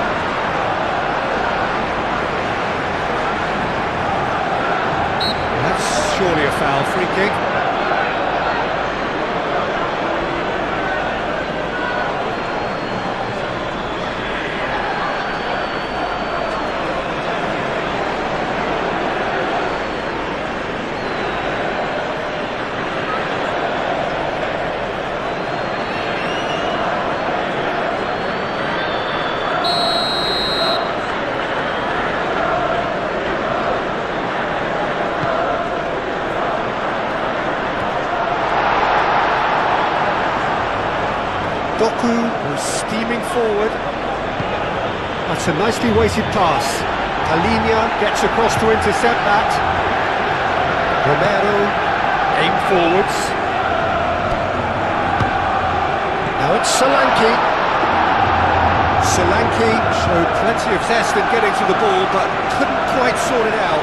That's surely a foul. Free kick.
Doku was steaming forward. That's a nicely weighted pass. Palinia gets across to intercept that. Romero aim forwards. Now it's Solanke.
Solanke showed plenty of zest in getting to the ball, but couldn't quite sort it out.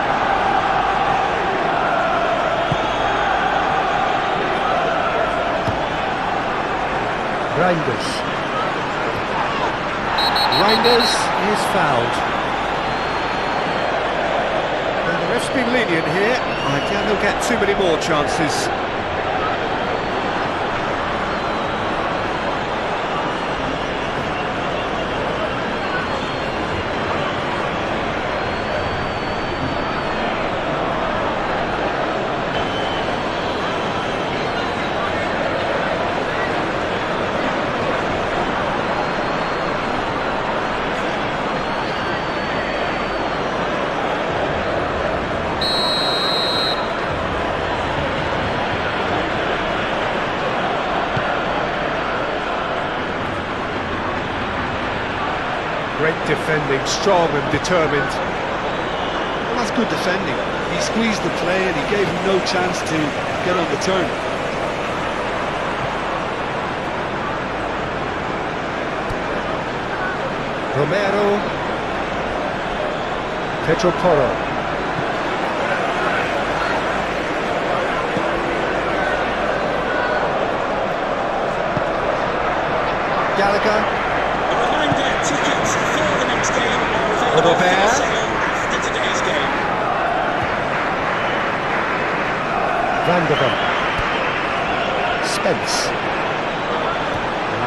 Reinders is fouled.
Well, the ref's been lenient here. I doubt he'll get too many more chances.
Great defending, strong and determined.
Well, that's good defending. He squeezed the play and he gave him no chance to get on the turn.
Romero. Pedro Porro. Gallagher.
A reminder, tickets for the next game are available for sale after today's game.
Van der Ven. Spence.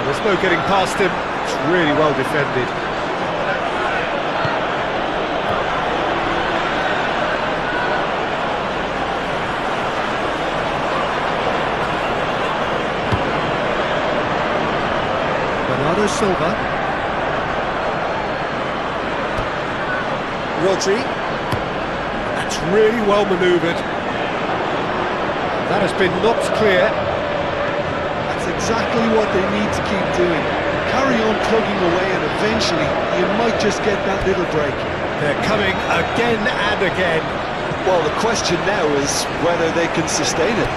There's no getting past him. It's really well defended. Bernardo Silva. Rodri. That's really well manoeuvred. That has been knocked clear.
That's exactly what they need to keep doing. Carry on plugging away and eventually you might just get that little break.
They're coming again and again.
Well, the question now is whether they can sustain it.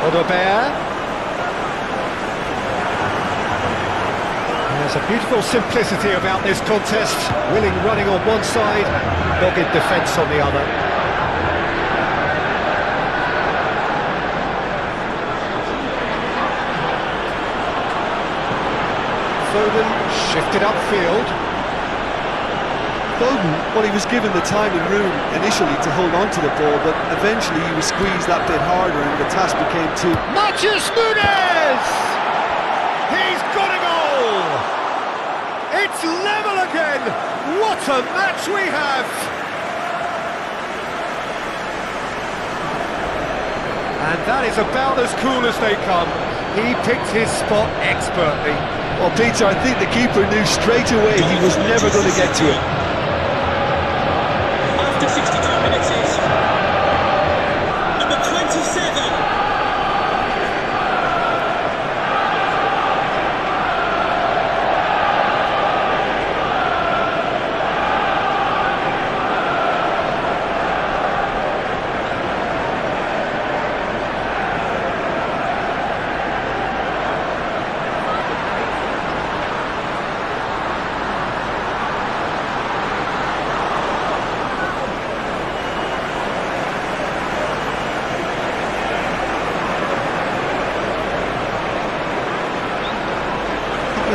Odobert. There's a beautiful simplicity about this contest. Willing running on one side, dogged defence on the other. Foden shifted upfield.
Foden, well, he was given the time and room initially to hold on to the ball, but eventually he was squeezed that bit harder and the task became too...
Matheus Nunes! He's got a goal! It's level again! What a match we have! And that is about as cool as they come. He picked his spot expertly.
Well, Peter, I think the keeper knew straight away he was never going to get to it.
After 62 minutes is number 27.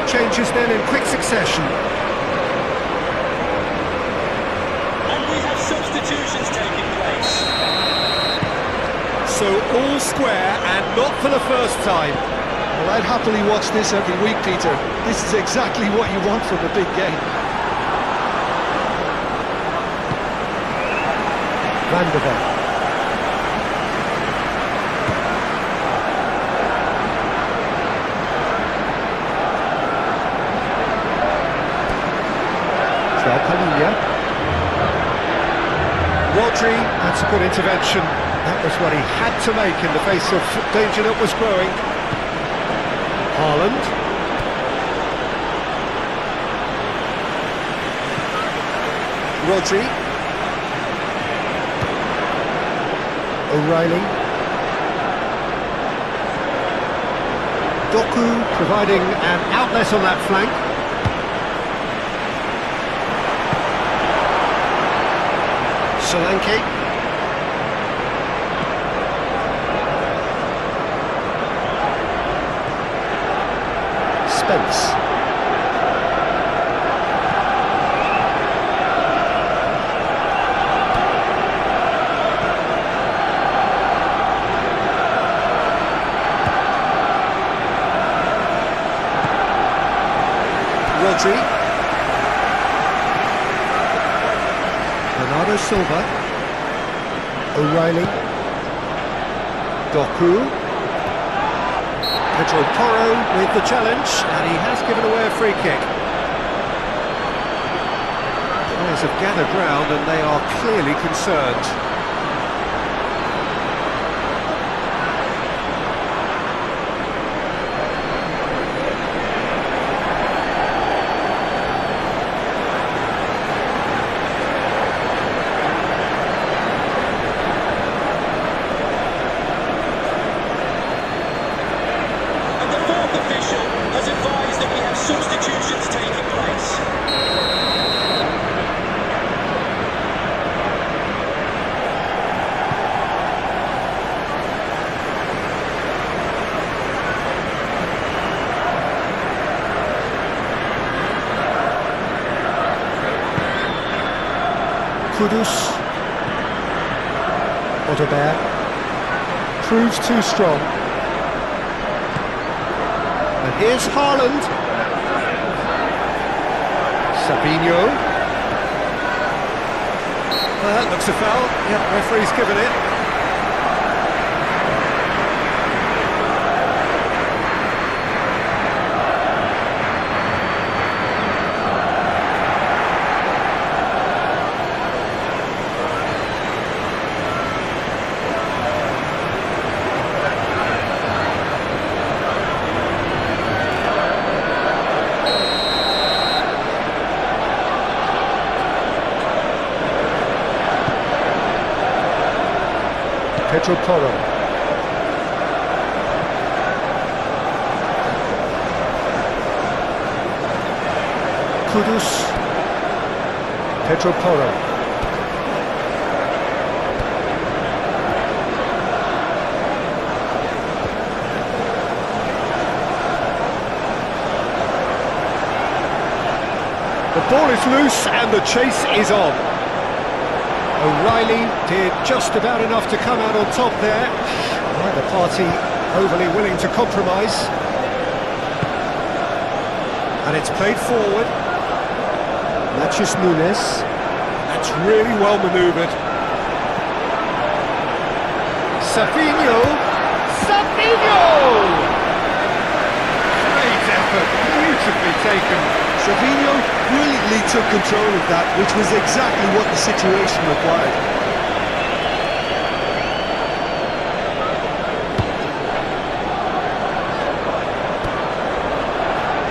Changes then in quick succession.
And we have substitutions taking place.
So all square and not for the first time.
Well, I'd happily watch this every week, Peter. This is exactly what you want from a big game.
Van der Ven. Rodri, that's a good intervention. That was what he had to make in the face of danger that was growing. Haaland. Rodri. O'Reilly. Doku providing an outlet on that flank. Solanke. Spence. Rodri. Bernardo Silva. O'Reilly. Doku. Pedro Porro with the challenge, and he has given away a free kick.
Players have gathered round and they are clearly concerned.
And the fourth official has advised that we have substitutions taking place.
Kudus. Odegaard. Proves too strong. And here's Haaland. Sabinho.
Well, that looks a foul. Yeah, referee's given it.
Pedro Porro. Kudus. Pedro Porro. The ball is loose and the chase is on. O'Reilly did just about enough to come out on top there. Neither party overly willing to compromise. And it's played forward. Matthews Nunes.
That's really well manoeuvred.
Sabinho. Sabinho! Great effort, beautifully taken.
Savino brilliantly took control of that, which was exactly what the situation required.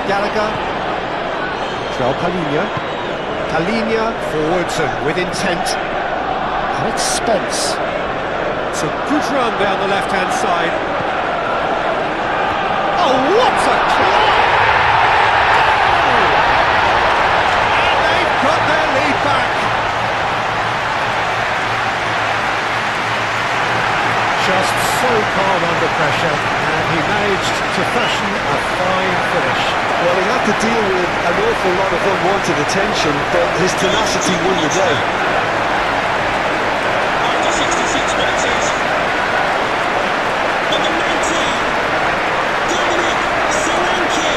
Gallagher. Joao Palhinha. Palhinha forwards and with intent. And it's Spence.
It's a good run down the left-hand side.
Oh, what a clap! And they've got their lead back. Just so calm under pressure, and he managed to fashion a fine finish.
Well, he had to deal with an awful lot of unwanted attention, but his tenacity won the day.
After 66 minutes, number 19, Dominic Solanke.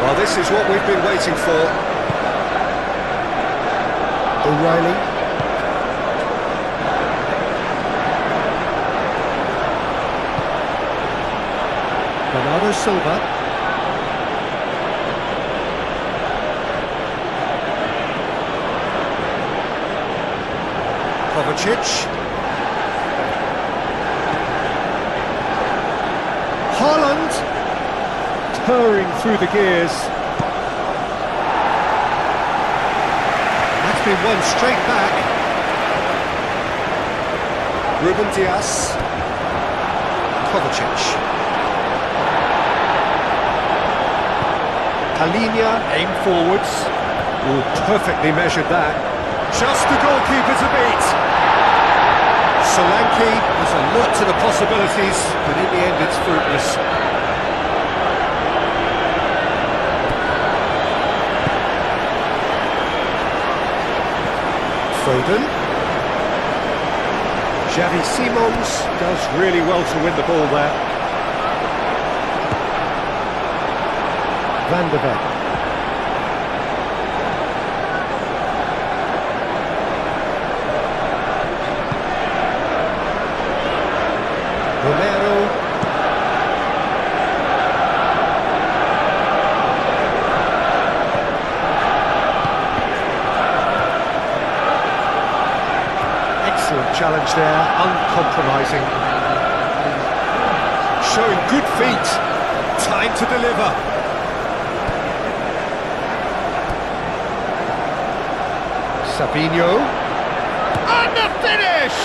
Well, this is what we've been waiting for.
O'Reilly. Bernardo Silva.
Kovacic.
Haaland. Purring through the gears. That's been won straight back.
Ruben Dias.
Kovacic. Palhinha aim forwards.
Oh, perfectly measured that. Just the goalkeeper to beat.
Solanke was alert to the possibilities, but in the end it's fruitless. Foden. Xavi Simons does really well to win the ball there. Van der Beek. challenge there, uncompromising. Showing good feet. Time to deliver. Savinho. And the finish!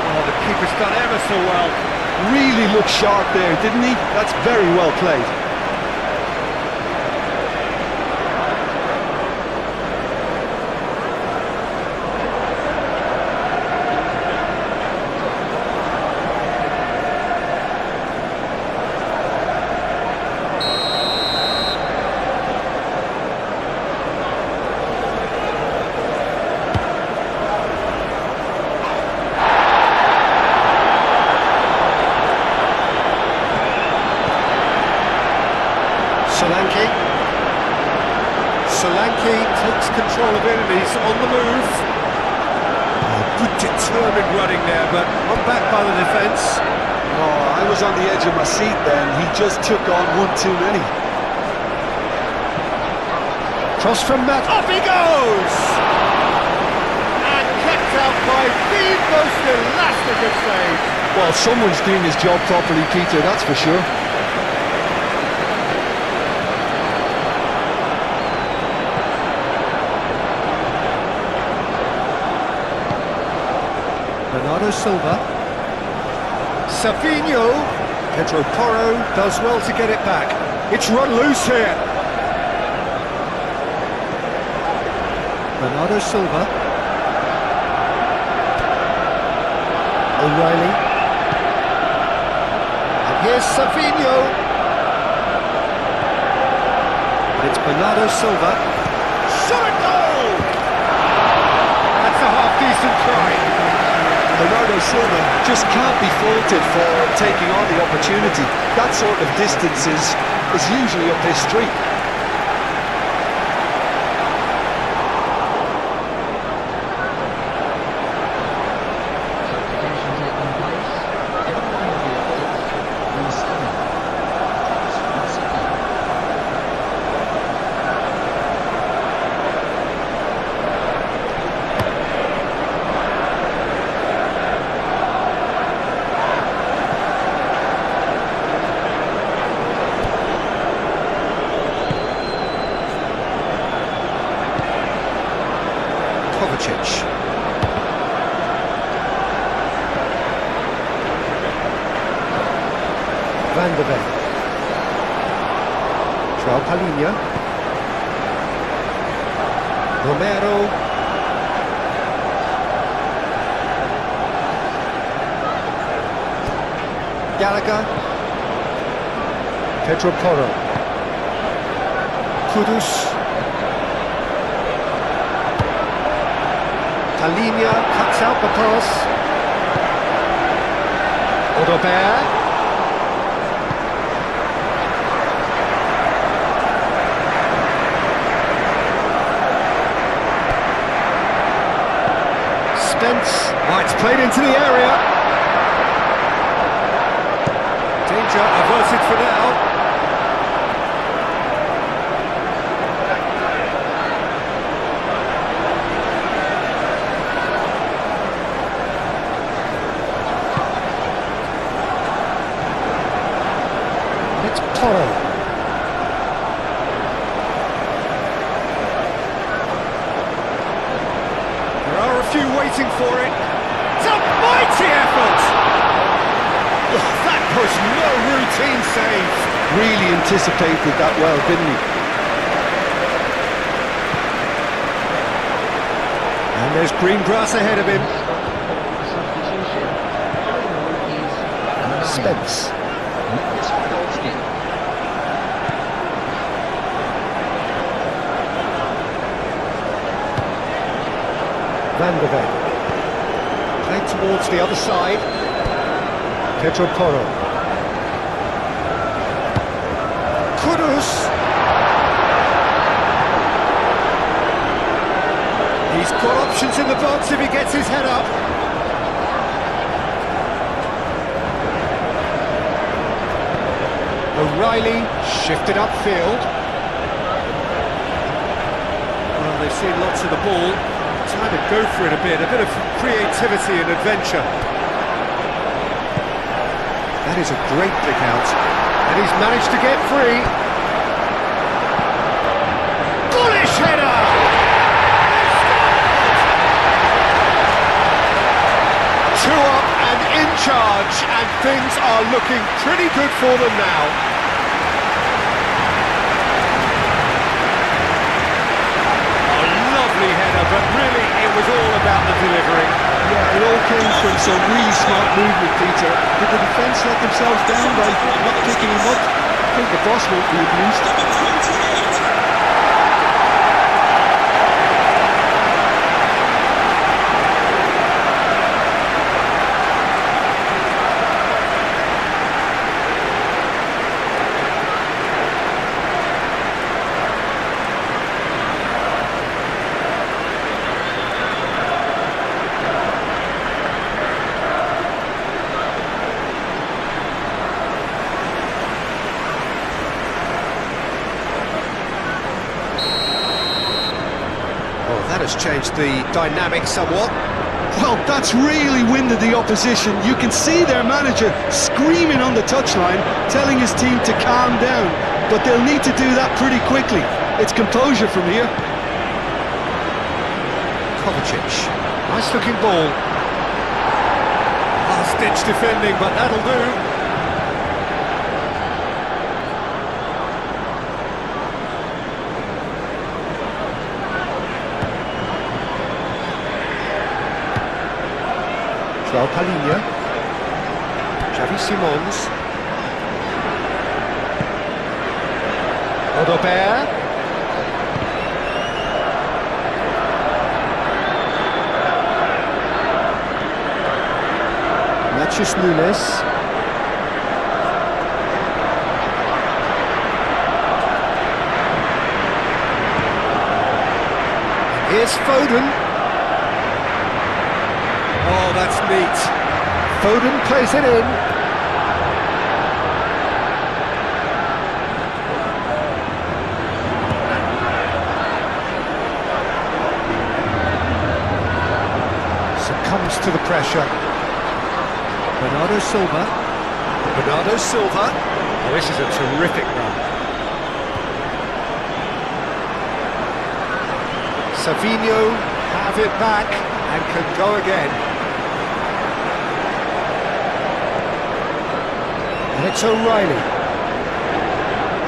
Oh, the keeper's done ever so well.
Really looked sharp there, didn't he? That's very well played.
Solanke takes control of it and he's on the move. Oh, good determined running there, but one back by the defence.
Oh, I was on the edge of my seat then. He just took on one too many.
Cross from Matt. Off he goes! And kept out by the most elastic of saves.
Well, someone's doing his job properly, Peter, that's for sure.
Bernardo Silva. Savinho. Pedro Porro does well to get it back. It's run loose here. Bernardo Silva. O'Reilly. And here's Savinho. And it's Bernardo Silva. Shot a goal! That's a half-decent try.
Bernardo Silva just can't be faulted for taking on the opportunity. That sort of distance is usually up his street.
Van de Ven. João Palhinha. Romero. Gallagher. Pedro Porro. Kudus. Palhinha cuts out the pass. Odobert. Oh, it's played into the area. Danger averted for now. It's Porro. There are a few waiting for it. It's a mighty effort! Oh, that was no routine save.
Really anticipated that well, didn't he?
And there's green grass ahead of him. Spence. Van de Ven. Played towards the other side. Pedro Porro. Kudus. He's got options in the box if he gets his head up. O'Reilly shifted upfield. Well, they've seen lots of the ball.
Time to go for it a bit of creativity and adventure.
That is a great pick out. And he's managed to get free. Bullish header! Two up and in charge, and things are looking pretty good for them now.
A lovely header, but really it was all about the delivery.
Yeah, it all came from some really smart movement, Peter. Did the defence let themselves down by not picking him up? I think the boss won't be amused.
Number 28.
That has changed the dynamic somewhat.
Well, that's really winded the opposition. You can see their manager screaming on the touchline, telling his team to calm down. But they'll need to do that pretty quickly. It's composure from here.
Kovacic, nice looking ball.
Last-ditch defending, but that'll do.
João Palhinha, Xavi Simons, Odobert, Matheus Nunes, here's Foden.
Oh, that's neat.
Foden plays it in. Succumbs to the pressure. Bernardo Silva.
Bernardo Silva.
Oh, this is a terrific run. Savinho have it back and can go again. And it's O'Reilly.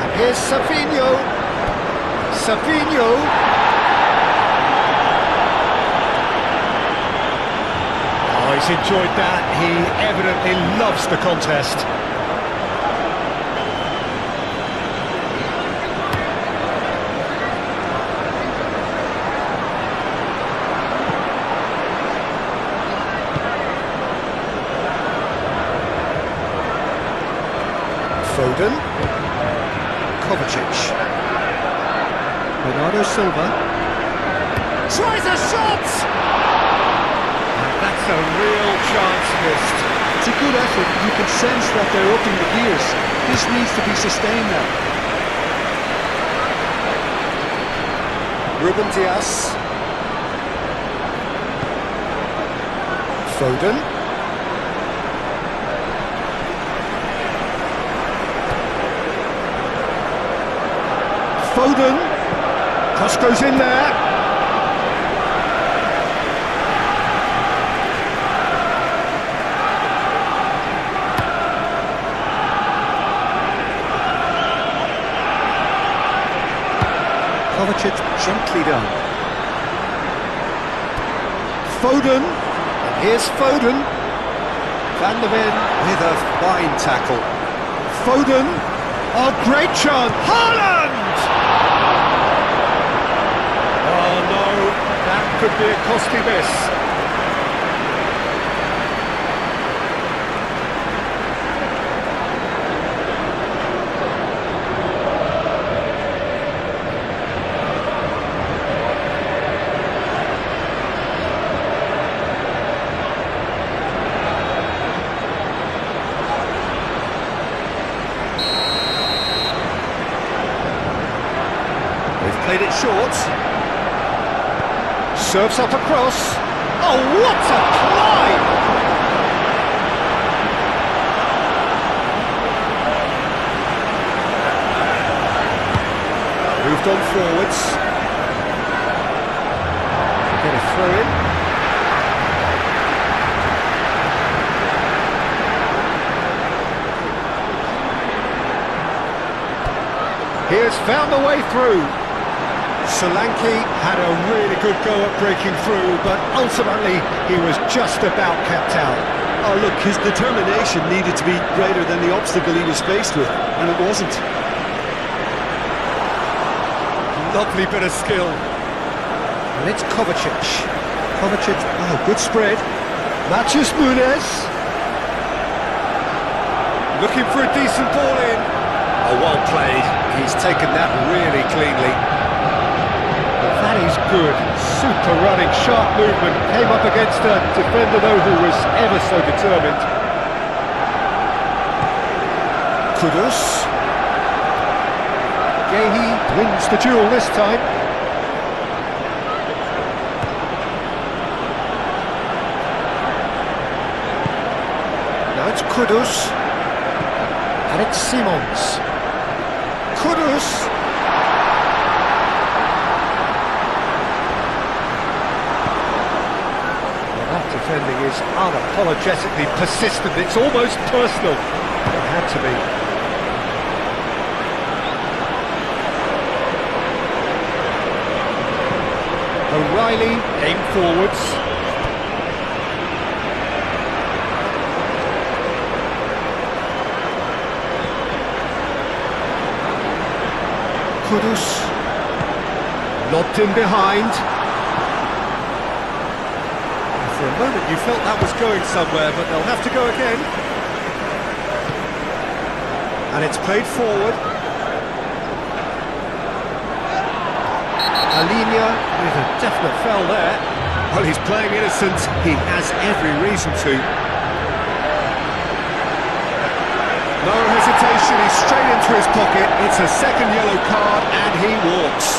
And here's Savinho. Savinho. Oh, he's enjoyed that. He evidently loves the contest. Foden, Kovacic, Bernardo Silva, tries a shot! And that's a real chance missed.
It's a good effort. You can sense that they're upping the gears. This needs to be sustained now.
Ruben Dias, Foden, Foden, cross goes in there. Kovacic gently done. Foden, and here's Foden. Van der Ven with a fine tackle. Foden, oh great chance, Haaland! Oh no, that could be a costly miss. They've played it short. Serves up across. Oh, what a climb! Moved on forwards. Get a throw in. He has found the way through. Solanke had a really good go at breaking through, but ultimately he was just about kept out.
Oh look, his determination needed to be greater than the obstacle he was faced with, and it wasn't.
Lovely bit of skill. And it's Kovacic. Kovacic, oh, good spread. Matthews Nunes. Looking for a decent ball in. Oh, well played. He's taken that really cleanly. That is good. Super running, sharp movement. Came up against a defender, though, who was ever so determined. Kudus. Gehi wins the duel this time. Now it's Kudus. And it's Simons. Kudus. Defending is unapologetically persistent. It's almost personal. It had to be. O'Reilly aimed forwards. Kudus lobbed in behind. For a moment you felt that was going somewhere, but they'll have to go again. And it's played forward. Alina with a definite foul there. Well, he's playing innocent. He has every reason to. No hesitation, he's straight into his pocket. It's a second yellow card and he walks.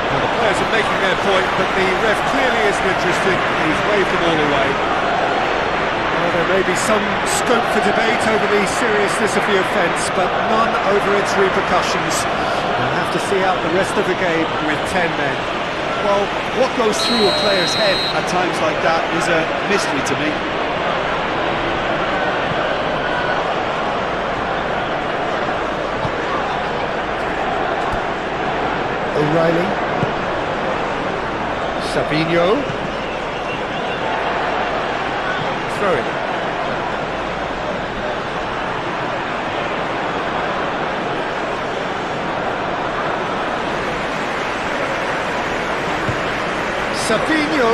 Now the players are making their point, but the ref clearly isn't interested. He's waved them all away. Well, there may be some scope for debate over the seriousness of the offence, but none over its repercussions. We'll have to see out the rest of the game with 10 men.
Well, what goes through a player's head at times like that is a mystery to me.
O'Reilly. Sabinho. Throw it. Sabinho.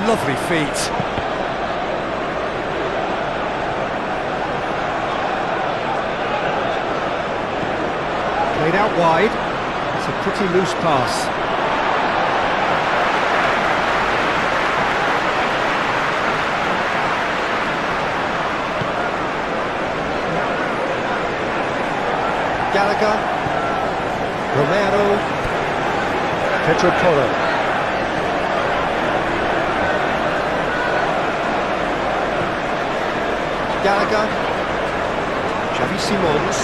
Lovely feet. Played out wide. It's a pretty loose pass. Gallagher. Romero. Pedro Porro. Gallagher. Xavi Simons.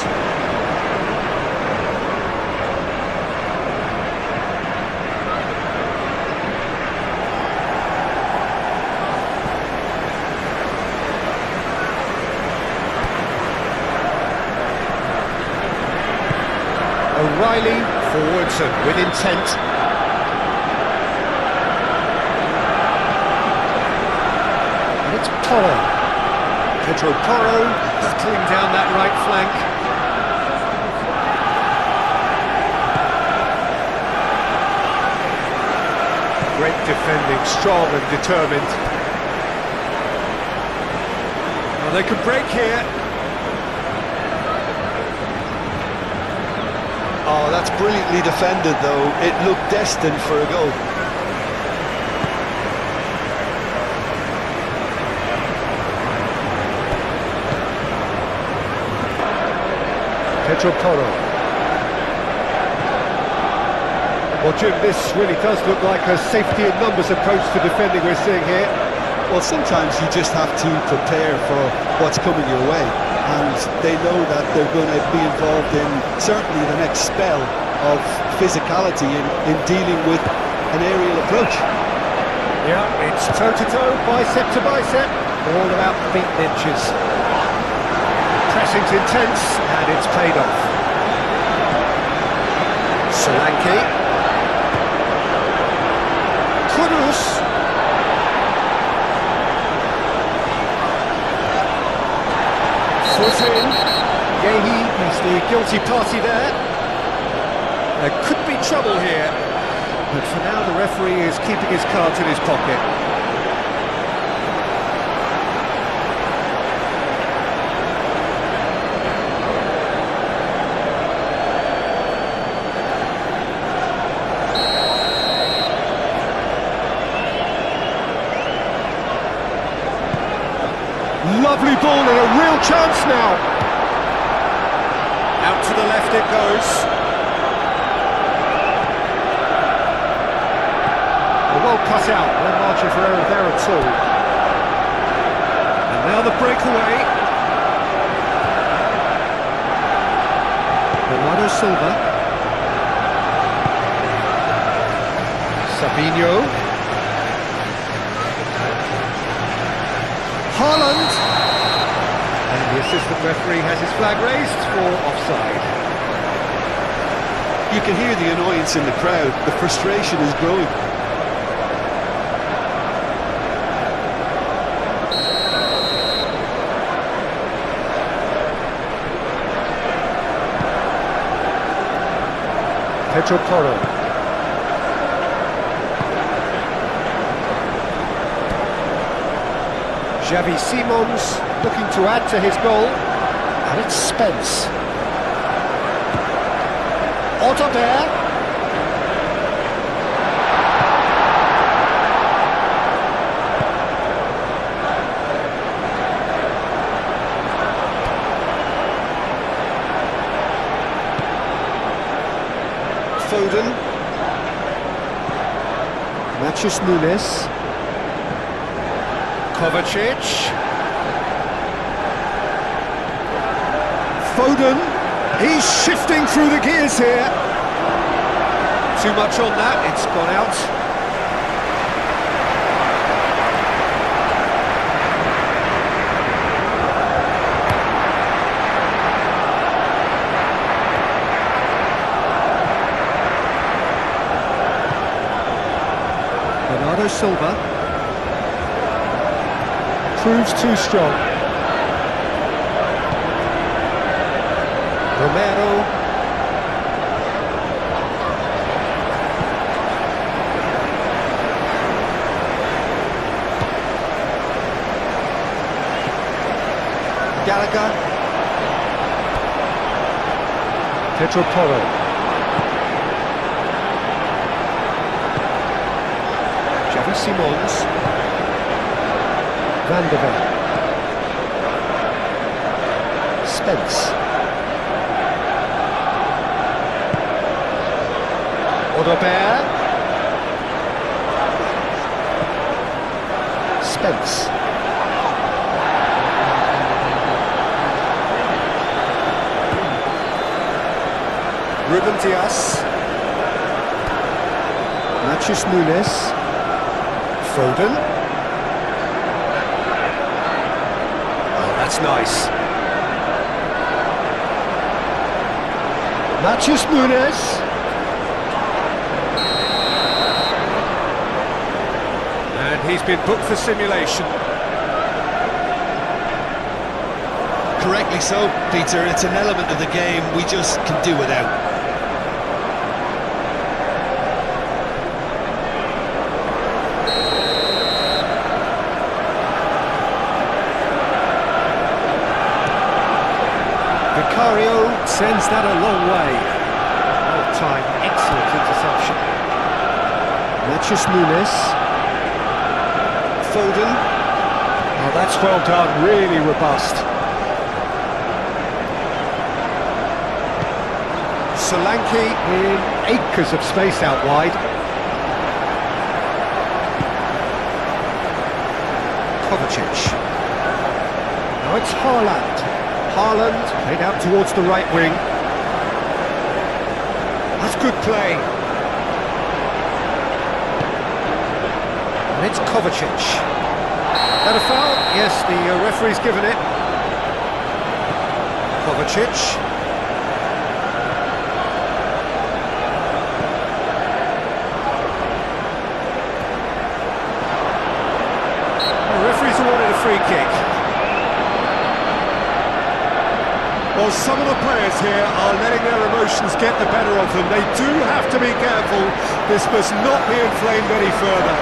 O'Reilly forwards and with intent. And it's Porro. Pedro Porro battling down that right flank. Great defending, strong and determined. Well, they could break here.
Oh, that's brilliantly defended, though. It looked destined for a goal. Pedro Porro.
Well, Jim, this really does look like a safety in numbers approach to defending we're seeing here.
Well, sometimes you just have to prepare for what's coming your way, and they know that they're going to be involved in certainly the next spell of physicality in dealing with an aerial approach.
Yeah, it's toe-to-toe, bicep to bicep, all about beaten inches. Pressing's intense, and it's paid off. Solanke. Kudus. Foot in. Yehi is the guilty party there. There could be trouble here. But for now, the referee is keeping his cards in his pocket.
Lovely ball and a real chance now.
Out to the left it goes.
Well cut out, no margin for error there at all. And now the breakaway. Bernardo Silva. Sabinho. Haaland. And the assistant referee has his flag raised for offside.
You can hear the annoyance in the crowd. The frustration is growing.
Pedro Porro. Xavi Simons looking to add to his goal. And it's Spence. Otterberg.
Foden.
Matheus Nunes. Kovacic. Foden. He's shifting through the gears here.
Too much on that, it's gone out.
Bernardo Silva. Proves too strong. Romero.
Gallagher.
Pedro Porro. Xavi Simons. Van de Ven. Spence. Otterberg. Spence.
Ruben Dias.
Matheus Nunes. Foden.
Oh, that's nice.
Matheus Nunes.
And he's been booked for simulation.
Correctly so, Peter. It's an element of the game we just can do without.
Vicario sends that a long way. Well timed, excellent interception. Matheus Nunes. Foden. Oh, that's well done, really robust.
Solanke in
acres of space out wide. Kovacic. Now it's Haaland. Haaland played out towards the right wing. That's good play. And it's Kovacic. That a foul? Yes, the referee's given it. Kovacic. The referee's awarded a free kick.
Well, some of the players here are letting their emotions get the better of them. They do have to be careful. This must not be inflamed any further.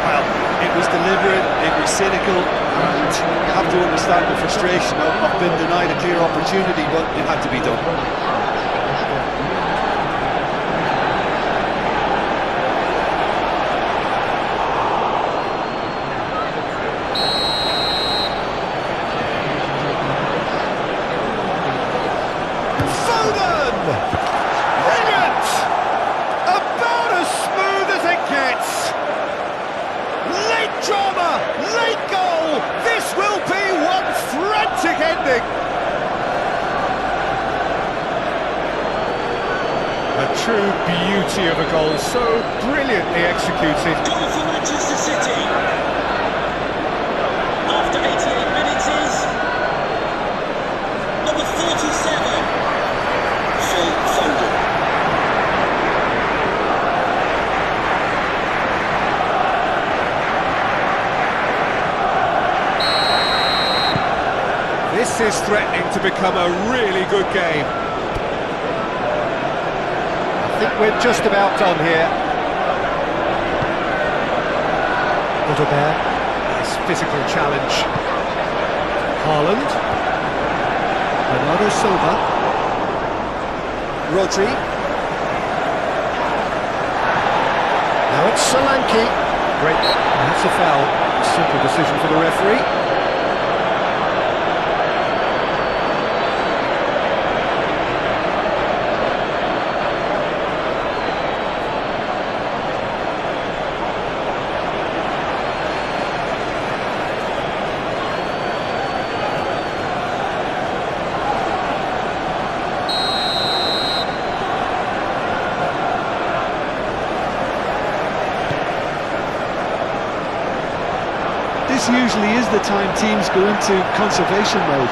Well, it was deliberate, it was cynical, and you have to understand the frustration of being denied a clear opportunity, but it had to be done.
Brilliant! About as smooth as it gets. Late drama, late goal. This will be one frantic ending. A true beauty of a goal, so brilliantly executed.
Goal for Manchester City. After 88 minutes is number 47.
This is threatening to become a really good game.
I think we're just about done here. Odegaard, nice physical challenge. Haaland. Bernardo Silva. Rodri. Now it's Solanke. Great. That's a foul. Simple decision for the referee.
This usually is the time teams go into conservation mode.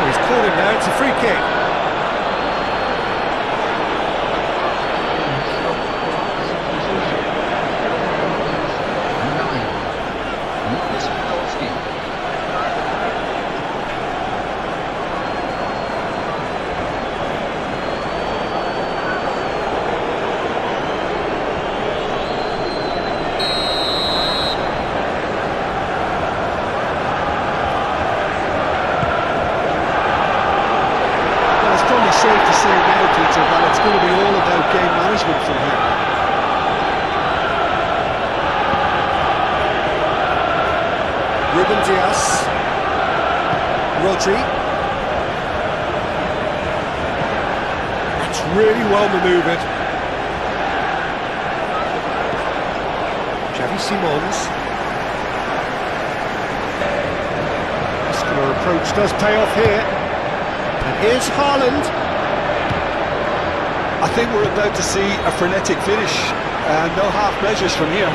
He's called him now, it's a free kick.
Safe to say now, Peter, that it's going to be all about game management from here.
Ruben Dias. Rodri. That's really well manoeuvred. Xavi Simons. Muscular approach does pay off here. And here's Haaland.
I think we're about to see a frenetic finish, and no half measures from here.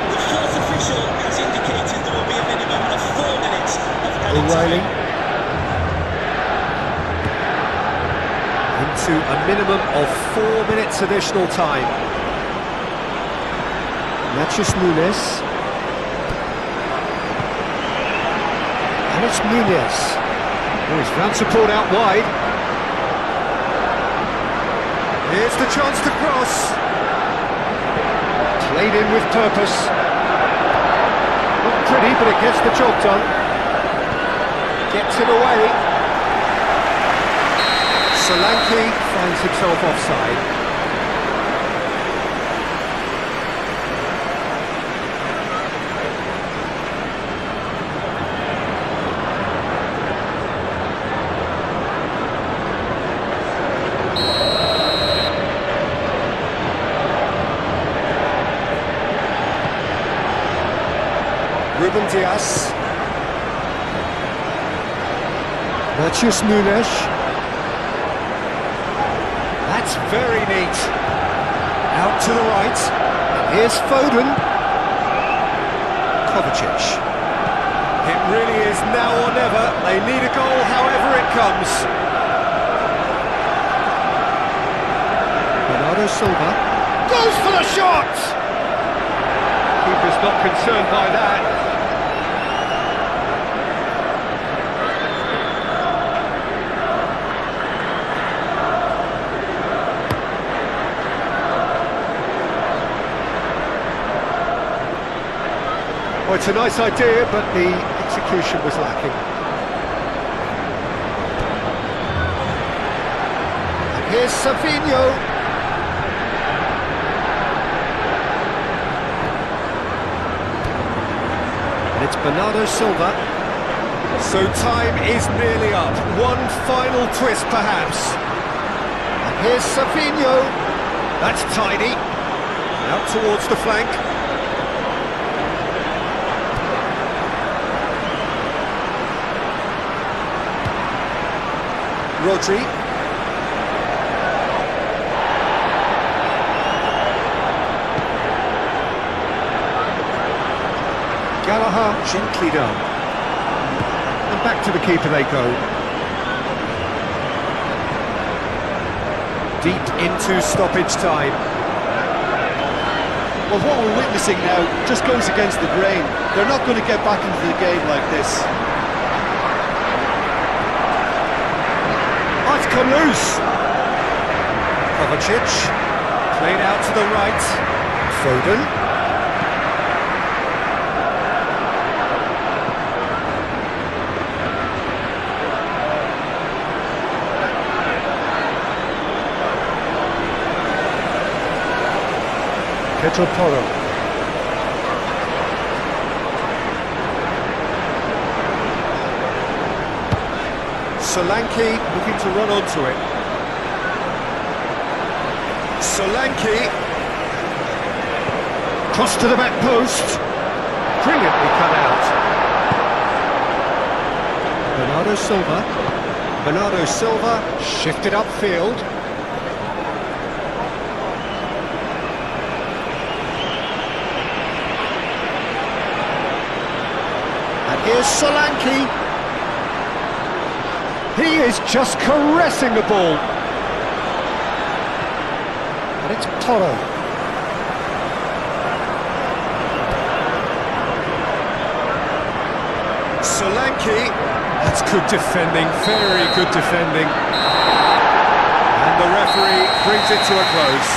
The fourth official has indicated there will be a minimum of 4 minutes of added
O'Reilly.
time.
Into a minimum of 4 minutes additional time. Matheus Nunes. And it's Nunez. Oh, he's found support out wide. Here's the chance to cross. Played in with purpose. Not pretty, but it gets the job done. Gets it away. Solanke finds himself offside. Ruben Dias. Matheus Nunes. That's very neat. Out to the right. Here's Foden. Kovacic. It really is now or never. They need a goal however it comes. Bernardo Silva goes for the shot! Keeper's not concerned by that. Well, it's a nice idea, but the execution was lacking. And here's Savinho. And it's Bernardo Silva. So time is nearly up. One final twist, perhaps. And here's Savinho. That's tidy. Out towards the flank. Rodri. Gallagher gently down. And back to the keeper they go. Deep into stoppage time.
Well, what we're witnessing now just goes against the grain. They're not going to get back into the game like this.
Come loose. Kovacic played out to the right. Foden. Ketoporo. Solanke looking to run onto it. Solanke. Cross to the back post. Brilliantly cut out. Bernardo Silva. Bernardo Silva shifted upfield. And here's Solanke. He is just caressing the ball. And it's Toro. Solanke. That's good defending, very good defending. And the referee brings it to a close.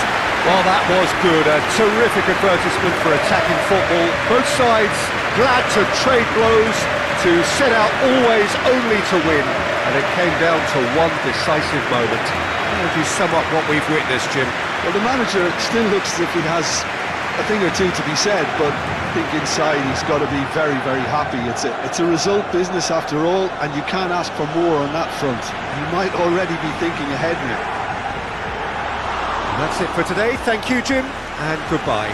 Well, that was good. A terrific advertisement for attacking football. Both sides glad to trade blows, to set out always only to win. And it came down to one decisive moment. How would you sum up what we've witnessed, Jim?
Well, the manager still looks as if he has a thing or two to be said, but I think inside he's got to be very, very happy. It's a result business after all, and you can't ask for more on that front. He might already be thinking ahead now.
And that's it for today. Thank you, Jim, and goodbye.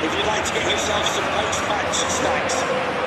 if you'd like to get yourself some post-match snacks.